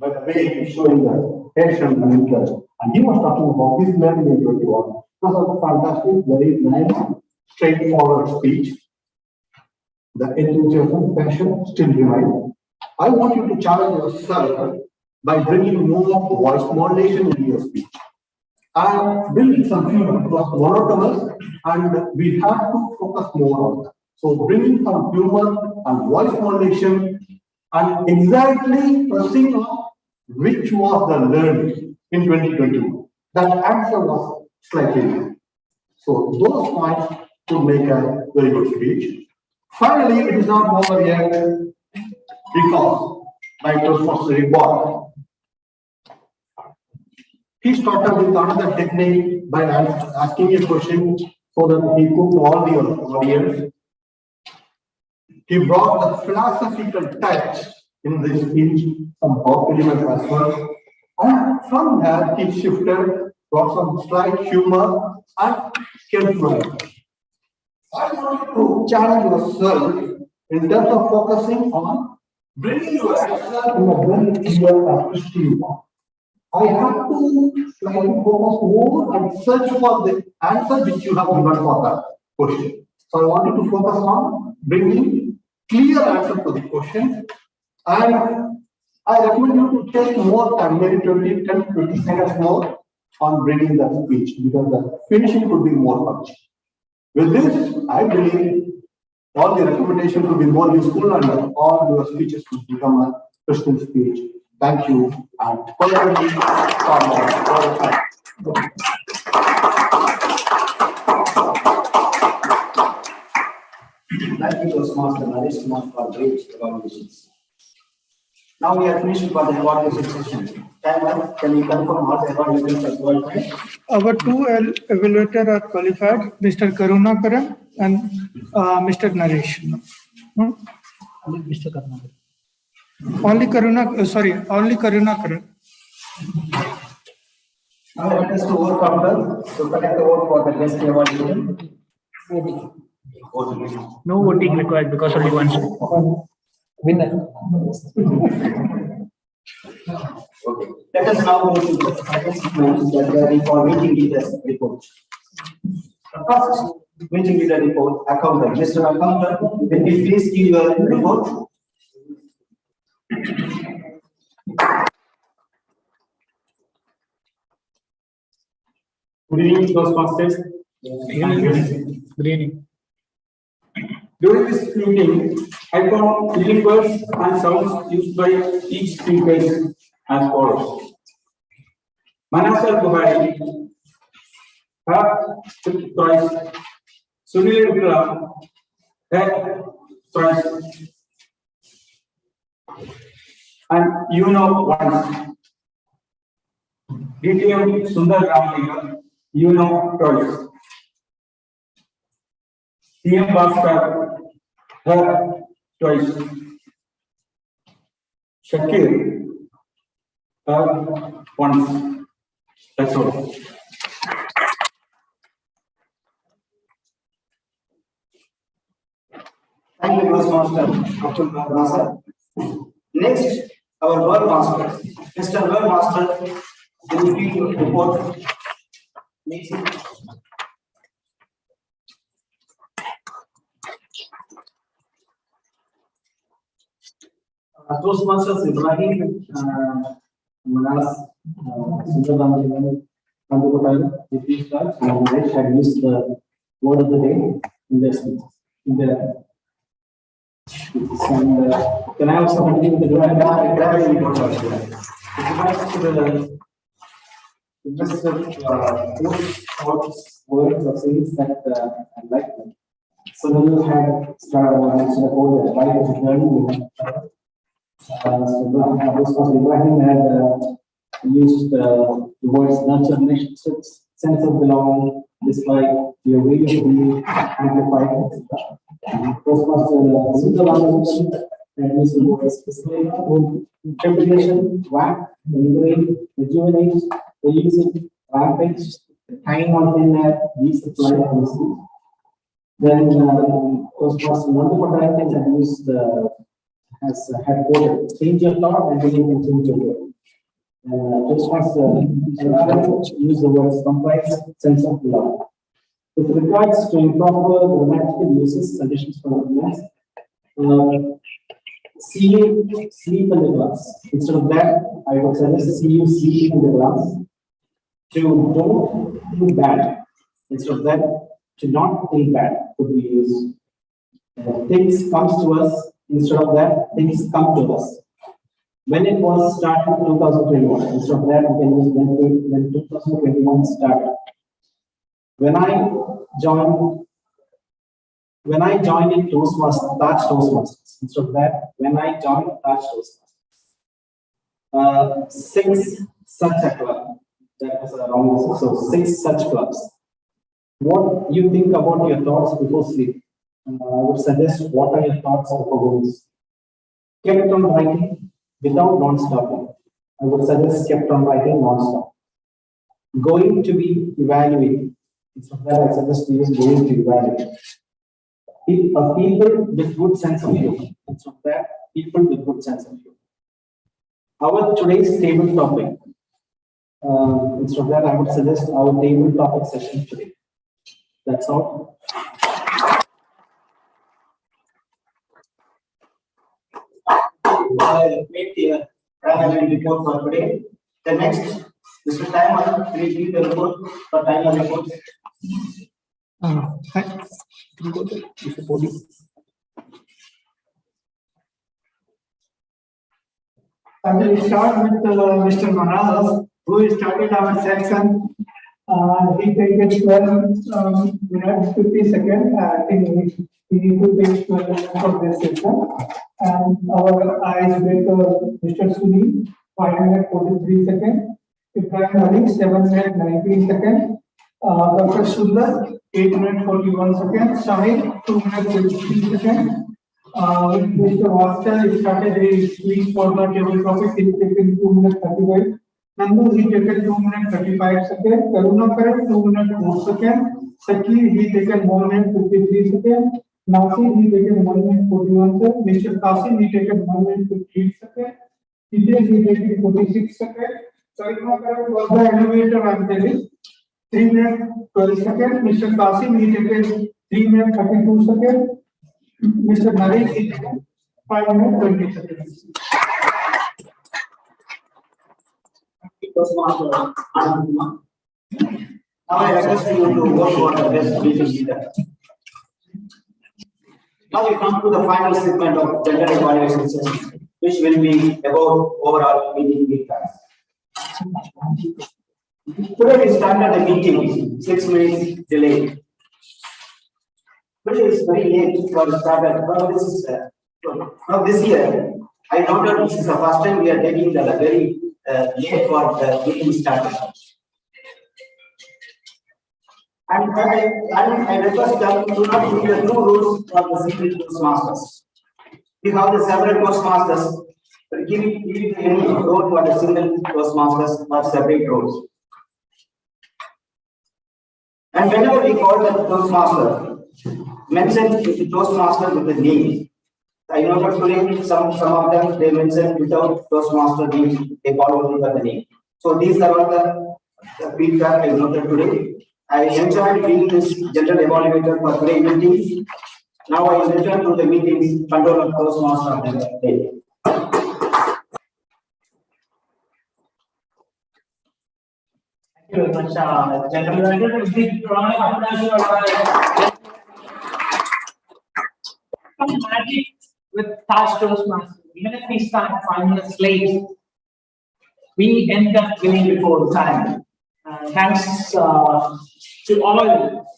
By the way, he's showing the passion and interest. And he was talking about his learning in 2021. It was a fantastic, very nice, straightforward speech. The enthusiasm, passion still remain. I want you to challenge yourself by bringing more voice modulation in your speech. And building some humor. It was monotonous, and we have to focus more on that. So bringing some humor and voice modulation, and exactly pressing on which was the learning in 2021. That answer was slightly. So those points could make a very good speech. Finally, it is not over yet because my Toastmaster report. He started with another technique by asking a question so that he could all the audience. He brought the philosophical touch in this speech, some elements as well. And from that, he shifted, brought some slight humor and kept going. I want to challenge yourself in terms of focusing on bringing your answer in a very clear and crystal form. I have to slightly focus more and search for the answer which you have given for that question. So I want you to focus on bringing clear answer to the question, and I recommend you to take more time, maybe 10-20 seconds more on bringing that speech, because the finishing could be more punchy. With this, I believe all the recommendations will be more useful and all your speeches will become a Christian speech. Thank you and thank you, Toastmaster Naresh Kumar, for great evaluations. Now we are finished for the evaluation session. Timer, can you confirm all the evaluations are qualified? Our two evaluators are qualified, Mr. Karunakaran and Mr. Naresh. Mr. Karunakaran. Only Karunakaran. Now let us to vote counter to collect the vote for the guest evaluation. No voting required because only one winner. Okay. Let us now go to the second that for meeting leaders report. The first meeting leader report, accountant. Mr. Accountant, can you please give your report? Good evening, Toastmasters. Good evening. During this meeting, I found living words and sounds used by each speaker as follows. Manasar Buhari, thrice. Sunil Vikram, thrice. And you know once. DTM Sundar Ramliga, you know twice. TM Bhaskar, her twice. Shakir, her once. That's all. Thank you, Toastmaster. Next, our World Master, Mr. World Master, will read your report. Toastmasters Ibrahim, Manas, Sundaram, Kandukotai, Chief Judge, and Naresh had used the word of the day in their speech. And can I also continue with the gravity report? Just words or things that I like. So then we had started mentioned about the life of journey. Ibrahim had used the words nurture relationships, sense of belonging, dislike, your way of being amplified, etc. Toastmaster and used the words dislike, interpretation, whack, liberate, rejuvenate, elusive, rampage, time on thin air, resupply, and then Toastmaster Nandakotai had used has had quoted, change your thought and then you can change your word. Toastmaster use the words comprise, sense of love. With regards to improper grammatical uses, suggestions for the see you sleep in the class. Instead of that, I would suggest see you sleep in the class. To don't think bad. Instead of that, to not think bad could be used. Things comes to us. Instead of that, things come to us. When it was started in 2021, instead of that, we can use when 2021 started. When I joined in Toastmasters, Taj Toastmasters, instead of that, when I joined Taj Toastmasters, 6 such a club, that was around, so 6 such clubs. What you think about your thoughts before sleep? I would suggest, what are your thoughts before going to sleep? Kept on writing without non-stopping. I would suggest kept on writing non-stop. Going to be evaluated. Instead of that, I suggest you is going to evaluate. People with good sense of humor. Instead of that, people with good sense of humor. Our today's table topic. Instead of that, I would suggest our table topic session today. That's all. Made the annual report for today. The next, Mr. Timer, please give the report for timer report. I will start with Mr. Manal, who started our section. He takes 12 minutes, 50 seconds. I think we need to take 12 minutes for this session. And our icebreaker, Mr. Sunil, 543 seconds. Ibrahim Ali, 7 minutes, 19 seconds. Dr. Sundar, 8 minutes, 41 seconds. Sahil, 2 minutes, 15 seconds. Mr. Vaster started his speech for the table topic. He's taken 2 minutes, 35. Nandu, he taken 2 minutes 35 seconds. Karunakar, 2 minutes 4 seconds. Saki, he taken 1 minute 53 seconds. Nasi, he taken 1 minute 41 seconds. Mr. Qasim, he taken 1 minute 58 seconds. Hitesh, he taken 46 seconds. Karunakar was the elevator, I'm telling. 3 minutes 12 seconds. Mr. Qasim, he taken 3 minutes 32 seconds. Mr. Naresh, he taken 5 minutes 20 seconds. Now I request you to work for the best meeting leader. Now we come to the final segment of gender evaluation session, which will be about overall meeting feedback. Today we started the meeting 6 minutes delayed. Today is very late for the started. Now this year, I noted this is the first time we are taking the very late for the meeting started. And I request them to not give the new rules for the secret Toastmasters. We have the several Toastmasters, but give it any role for the single Toastmasters or separate roles. And whenever we call the Toastmaster, mention the Toastmaster with the name. I know that today some of them they mention without Toastmaster name, they call only by the name. So these are all the feedback I noted today. I enjoyed being this general evaluator for today meetings. Now I return to the meetings control of Toastmaster of the day. Thank you very much, General Manager. Magic with Taj Toastmasters. Even if we start 5 minutes late, we end up winning before time. Thanks to all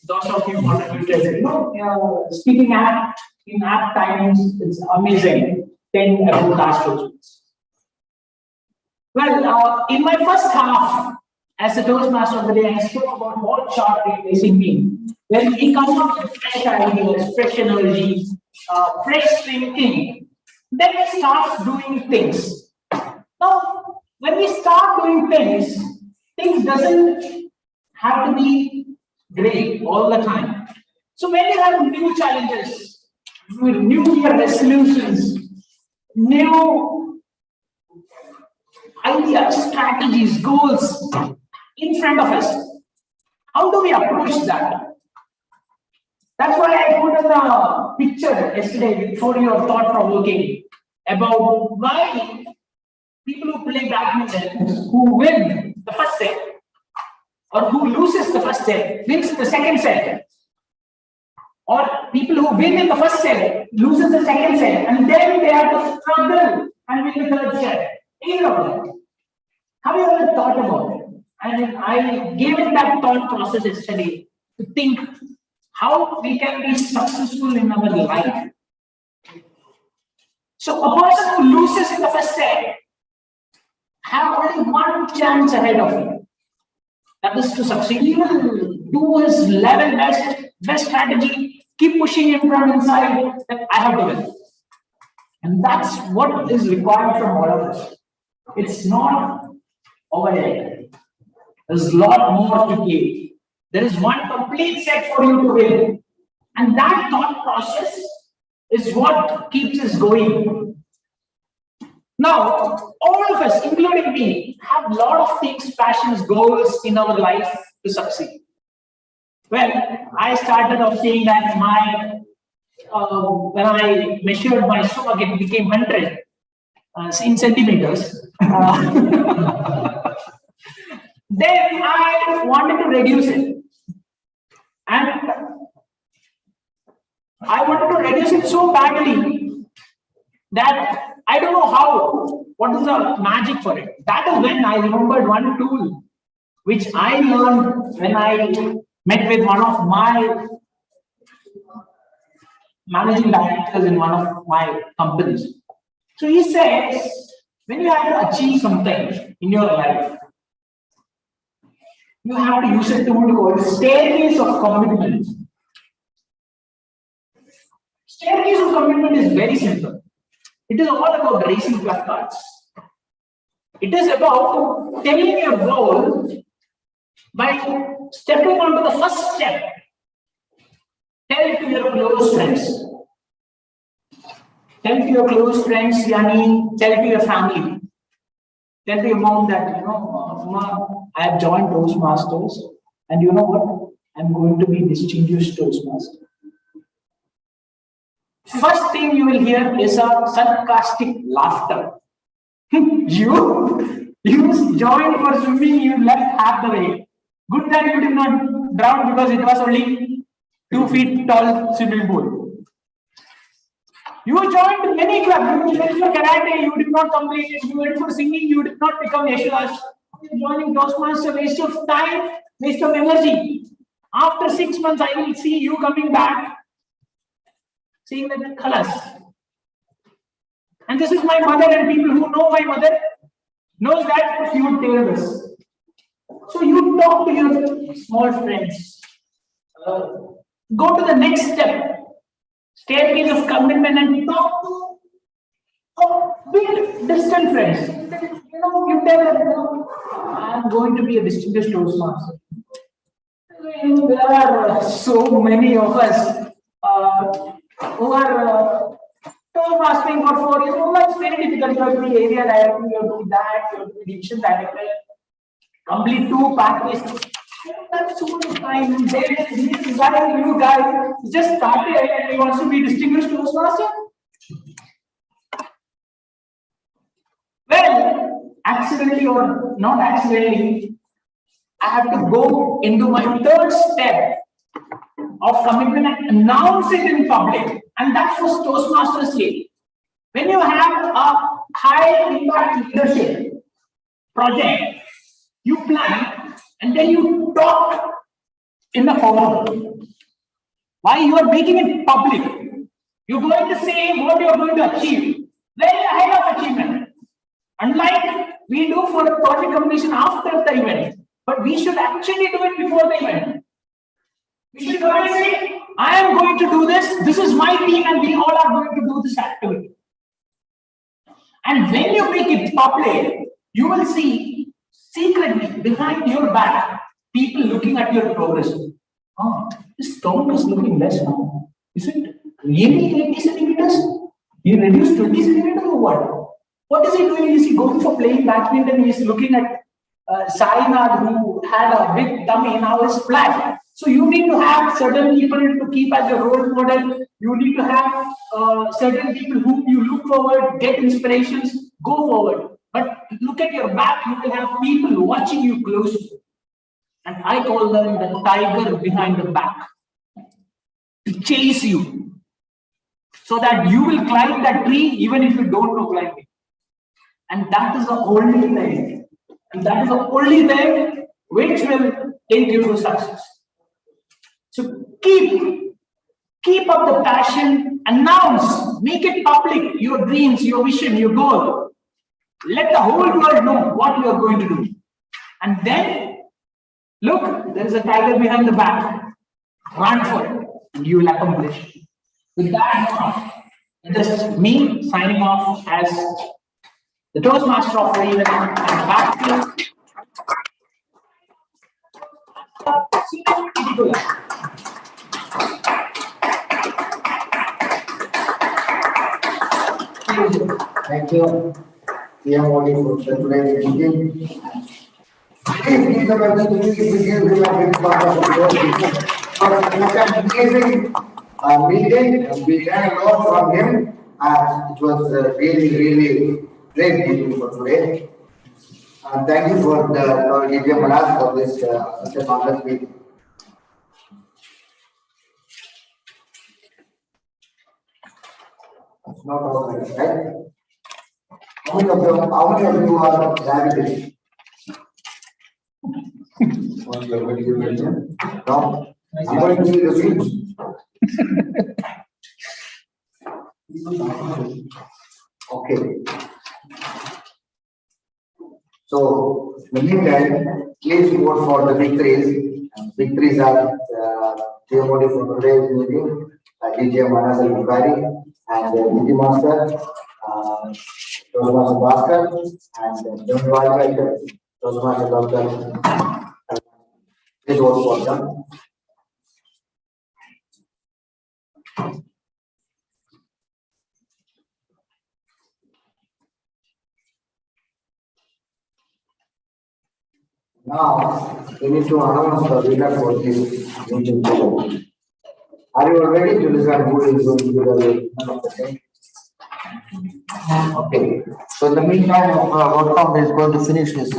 those of you who contributed. You know, speaking in app times, it's amazing. 10 about Taj Toastmasters. Well, in my first half as a Toastmaster of the day, I spoke about what chart replacing me. When we come up with fresh ideas, fresh energy, fresh thinking, then we start doing things. Now, when we start doing things doesn't have to be great all the time. So when you have new challenges, new year resolutions, new ideas, strategies, goals in front of us, how do we approach that? That's why I put in a picture yesterday before your thought-provoking about why people who play badminton, who win the first set, or who loses the first set, wins the second set, or people who win in the first set, loses the second set, and then they have to struggle and win the third set. Either of them. Have you ever thought about it? And I gave it that thought process yesterday. to think how we can be successful in our life. So a person who loses in the first step have only one chance ahead of him. That is to succeed. He will do his level best strategy, keep pushing him from inside that I have to win. And that's what is required from all of us. It's not over yet. There's a lot more to give. There is one complete set for you to win. And that thought process is what keeps us going. Now, all of us, including me, have a lot of things, passions, goals in our life to succeed. Well, I started off saying that when I measured my stomach, it became 100 in centimeters. Then I wanted to reduce it. And I wanted to reduce it so badly that I don't know how, what is the magic for it. That is when I remembered one tool which I learned when I met with one of my managing directors in one of my companies. So he says, when you have to achieve something in your life, you have to use a tool called staircase of commitment. Staircase of commitment is very simple. It is all about raising placards. It is about telling your goal by stepping onto the first step. Tell it to your close friends. Tell it to your close friends, Yani, tell it to your family. Tell to your mom that, Mom, I have joined Toastmasters, and you know what? I'm going to be distinguished Toastmaster. First thing you will hear is a sarcastic laughter. You joined for swimming, you left half the way. Good that you did not drown because it was only 2 feet tall swimming pool. You joined many clubs. You went for karate, you did not complete it. You went for singing, you did not become Yeshudas. Joining Toastmasters, waste of time, waste of energy. After 6 months, I will see you coming back, seeing the colors. And this is my mother, and people who know my mother knows that she would tell this. So you talk to your small friends. Go to the next step, staircase of commitment, and talk to big distant friends. You tell them, I'm going to be a distinguished Toastmaster. There are so many of us who are Toastmastering for 4 years. Oh, it's very difficult. You have to be area director, you have to be that, you have to be division director, complete 2 pathways. That's so much time. This guy, new guy, just started and he wants to be distinguished Toastmaster. Well, accidentally or not accidentally, I have to go into my 3rd step of commitment and announce it in public. And that's what Toastmasters say. When you have a high impact leadership project, you plan and then you talk in the forum. Why you are making it public? You're going to say what you're going to achieve. Very ahead of achievement. Unlike we do for the project completion after the event. But we should actually do it before the event. We should go and say, I am going to do this. This is my team and we all are going to do this activity. And when you make it public, you will see secretly behind your back, people looking at your progress. Oh, this Tom is looking less now. Is it really 80 centimeters? He reduced 20 centimeters or what? What is he doing? Is he going for playing badminton? He is looking at Sainath, who had a big tummy, now is flat. So you need to have certain people to keep as your role model. You need to have certain people whom you look forward, get inspirations, go forward. But look at your back, you will have people watching you closely. And I call them the tiger behind the back. To chase you. So that you will climb that tree even if you don't know climbing. And that is the only thing. And that is the only thing which will take you to success. Keep up the passion, announce, make it public, your dreams, your vision, your goal. Let the whole world know what you are going to do. And then, look, there is a tiger behind the back. Run for it, and you will accomplish. With that, it is me signing off as the Toastmaster of the event. And back to Thank you. PMOD for today's meeting. Please give them a big meeting and we learned a lot from him. It was really great meeting for today. Thank you for the Manas for this such a marvelous meeting. It's not all right? How many of you are diabetic? What you are going to give medicine? No? I'm going to see the seats. Okay. So, in the meantime, please vote for the victories. Victories are PMOD for today's meeting, DJ Manas Al-Bukhari and DT Master, Toastmaster Bhaskar, and John Walker, Toastmaster Dr. Please vote for them. Now, we need to announce the winner for this meeting. Are you ready to decide who is going to be the winner of the day? Okay. So in the meantime, Workcom is going to finish his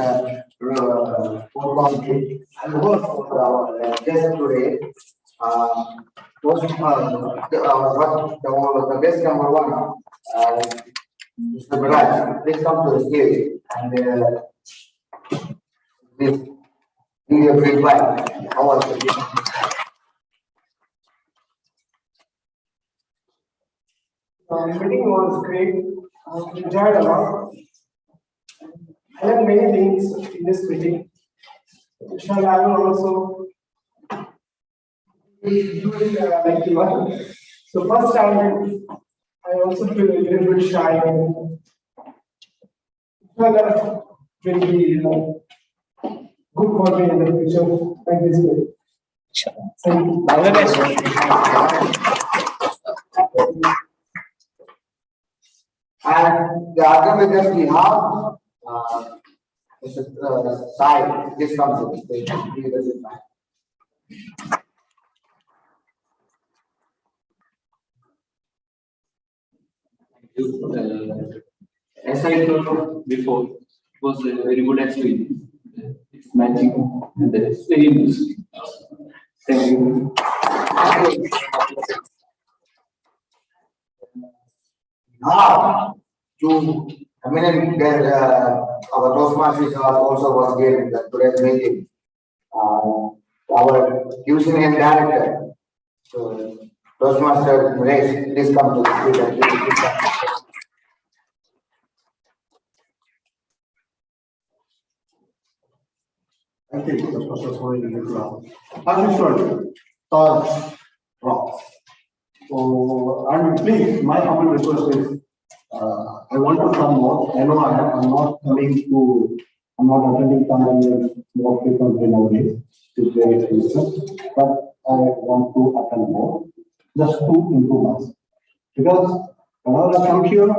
Workcom day. And work for our guest today. The guest number one, Mr. Biraj, please come to the stage and please give your feedback. How was it? The meeting was great. I enjoyed a lot. I learned many things in this meeting. Inshallah, I will also do it like you are. So first time, I also feel a little bit shy. Inshallah, will be good for me in the future. Like this way. Thank you. All the best. And the other witness we have Mr. Sai, this comes to the stage. As I told before, it was a very good experience. It's magic and it's very interesting. Thank you. Now, to eminent our Toastmasters also was here in the today's meeting. Our QCN director, Toastmaster Race, please come to the speaker. Thank you, Toastmasters, for the crowd. As usual, Taj rocks. So, and please, my humble request is, I want to come more. I know I'm not attending some more frequently nowadays. It's very expensive, but I want to attend more, just to improve myself. Because whenever I come here,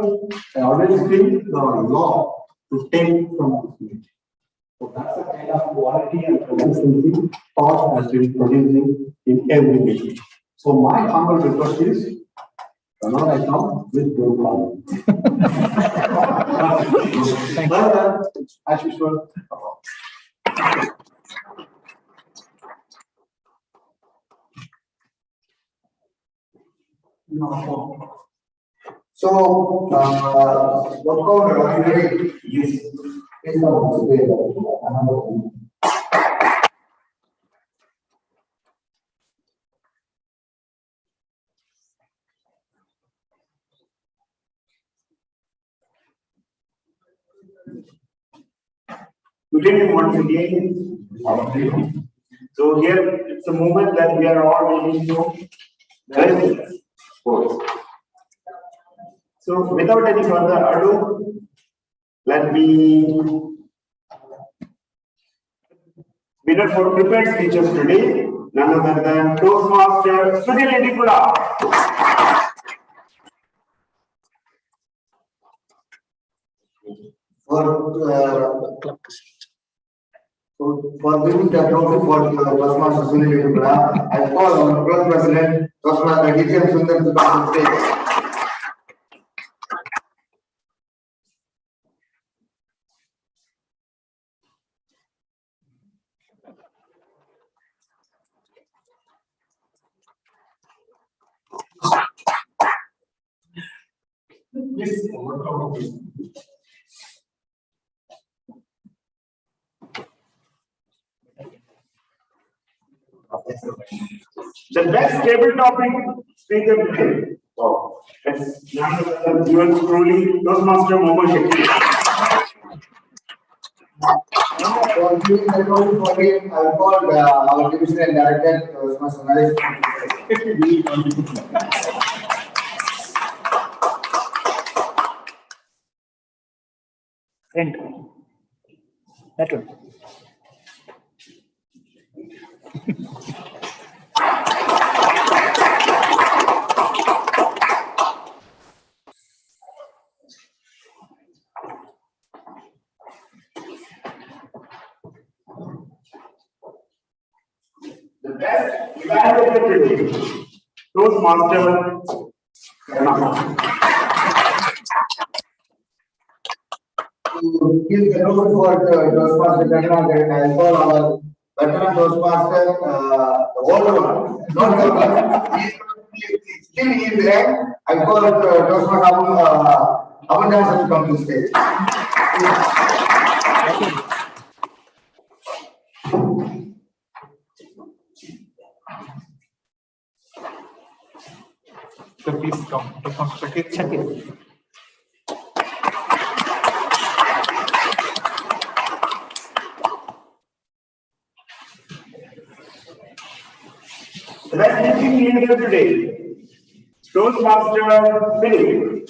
I always feel the law to take from this meeting. So that's the kind of quality and consistency thought has been producing in every meeting. So my humble request is, whenever I come, with no problem. But as usual. So, what are you ready? Yes. Good evening once again, all of you. So here it's a moment that we are all waiting for. So without any further ado, let me winner for prepared speeches today, none other than Toastmaster Sudhir Edipula. For giving the trophy for Toastmaster Sunil Edipula, I call our club president, Toastmaster DTM Sundar to come to stage. The best table topic speaker today. Oh, it's none other than yours truly, Toastmaster Momo Shekhi. For giving the trophy for him, I called our divisional director, Toastmaster Naresh. End. That one. The best evaluator today, Toastmaster To give the trophy for Toastmaster Karnataka, I call our veteran Toastmaster, the older one, not the one. He's still in the rank. I call it Toastmaster Abundance to come to stage. So please come. Check it. the best teaching leader today, Toastmaster Philip.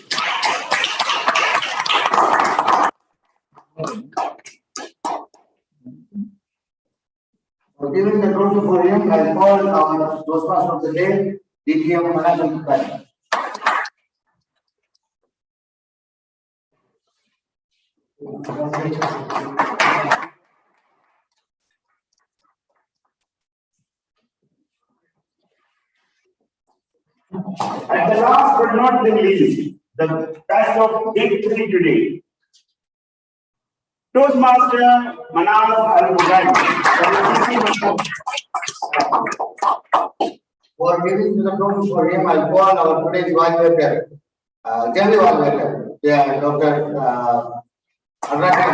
For giving the trophy for him, I call our Toastmaster of the day, DTM Management. And the last but not the least, the best of big three today, Toastmaster Manaz Al-Mujahid. For giving the trophy for him, I call our today's evaluator, general evaluator, Dr. Anurag.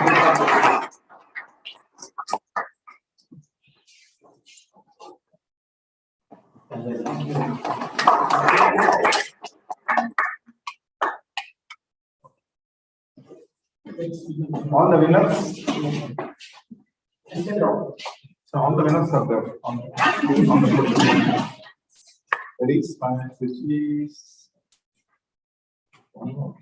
All the winners. So all the winners are there on the board. Ready? Which is one more.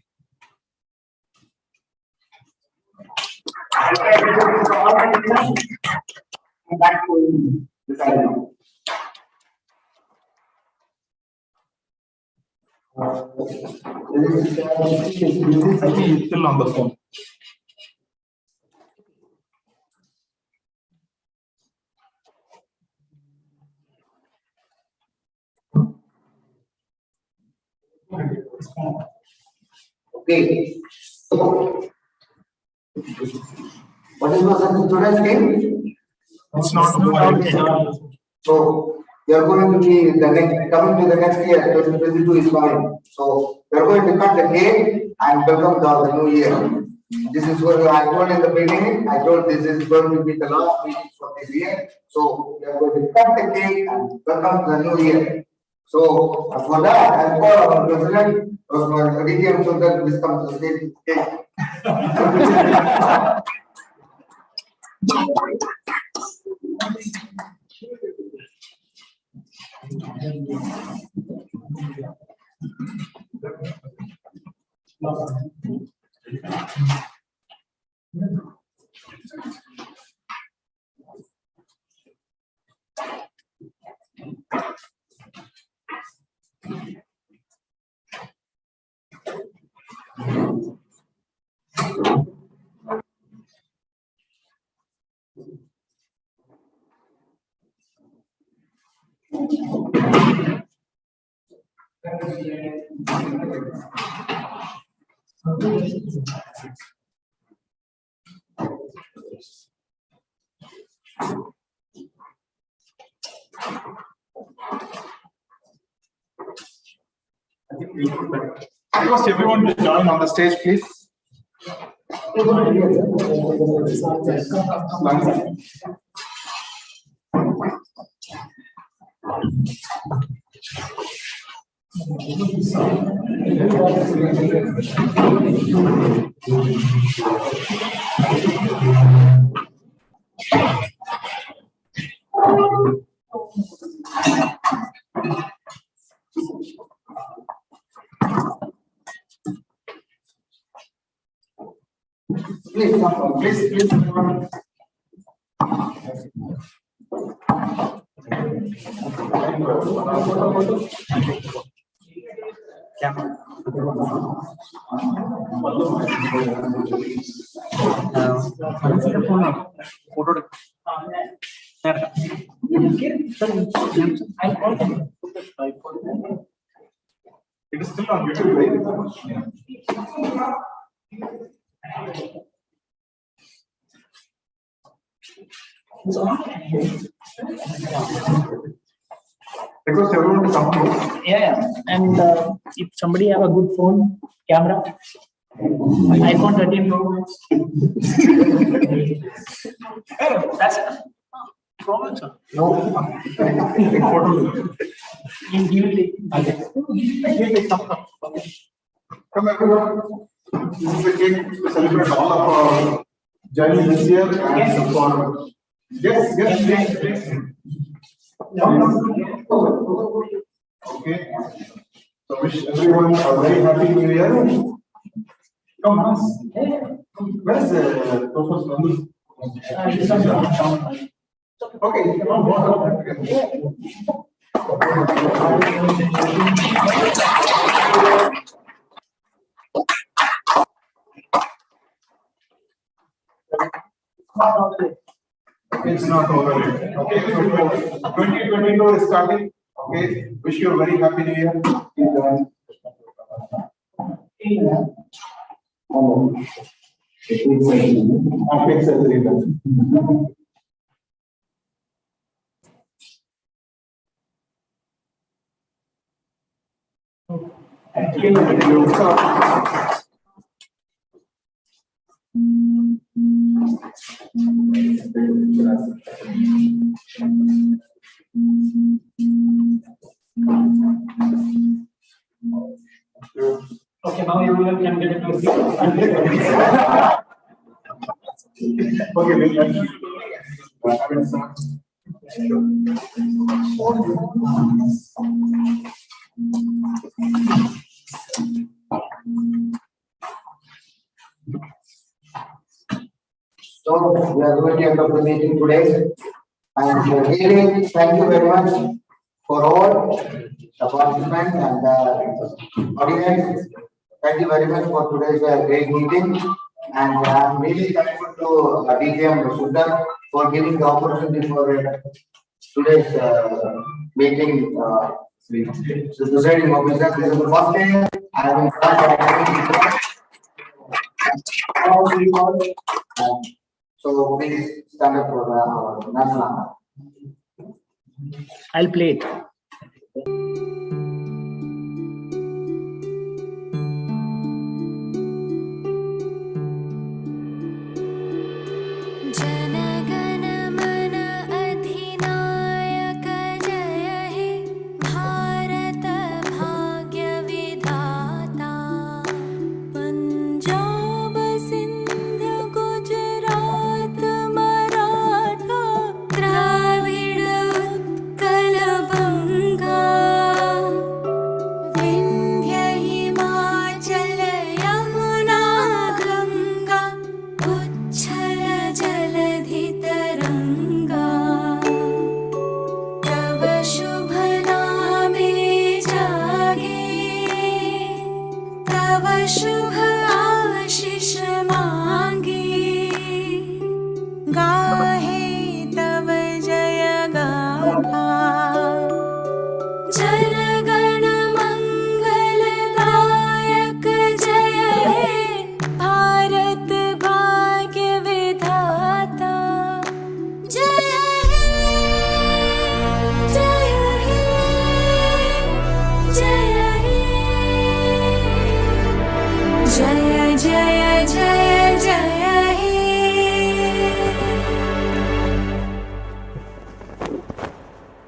Back to the side. I think it's still on the phone. Okay. What is today's game? It's not. So we are going to be the next coming to the next year. 2022 is coming. So we are going to cut the cake and welcome the new year. This is what I told in the beginning. I told this is going to be the last meeting for this year. So we are going to cut the cake and welcome the new year. So for that, I call our president, DTM Sundar, please come to the stage. I request everyone to join on the stage, please. Please, please. It is still on YouTube, right? Request everyone to come close. Yeah. And if somebody have a good phone, camera, iPhone 13 Pro. That's it. Problem, sir. No. Come everyone. This is a cake to celebrate all of our journey this year and for yes. Okay. So wish everyone a very happy new year. Come on. Where is the professor? Okay. It's not over yet. Okay, 2022 is starting. Okay, wish you a very happy new year. Okay, now everyone can get into a seat. Okay, So we are going to end of the meeting today. And really, thank you very much for all the participants and the audience. Thank you very much for today's great meeting. And I'm really thankful to DGM Sundar for giving the opportunity for today's meeting. So presiding officer, this is the first day I will start. So please stand up for the national anthem. I'll play it. Punjab Sindh तव शुभ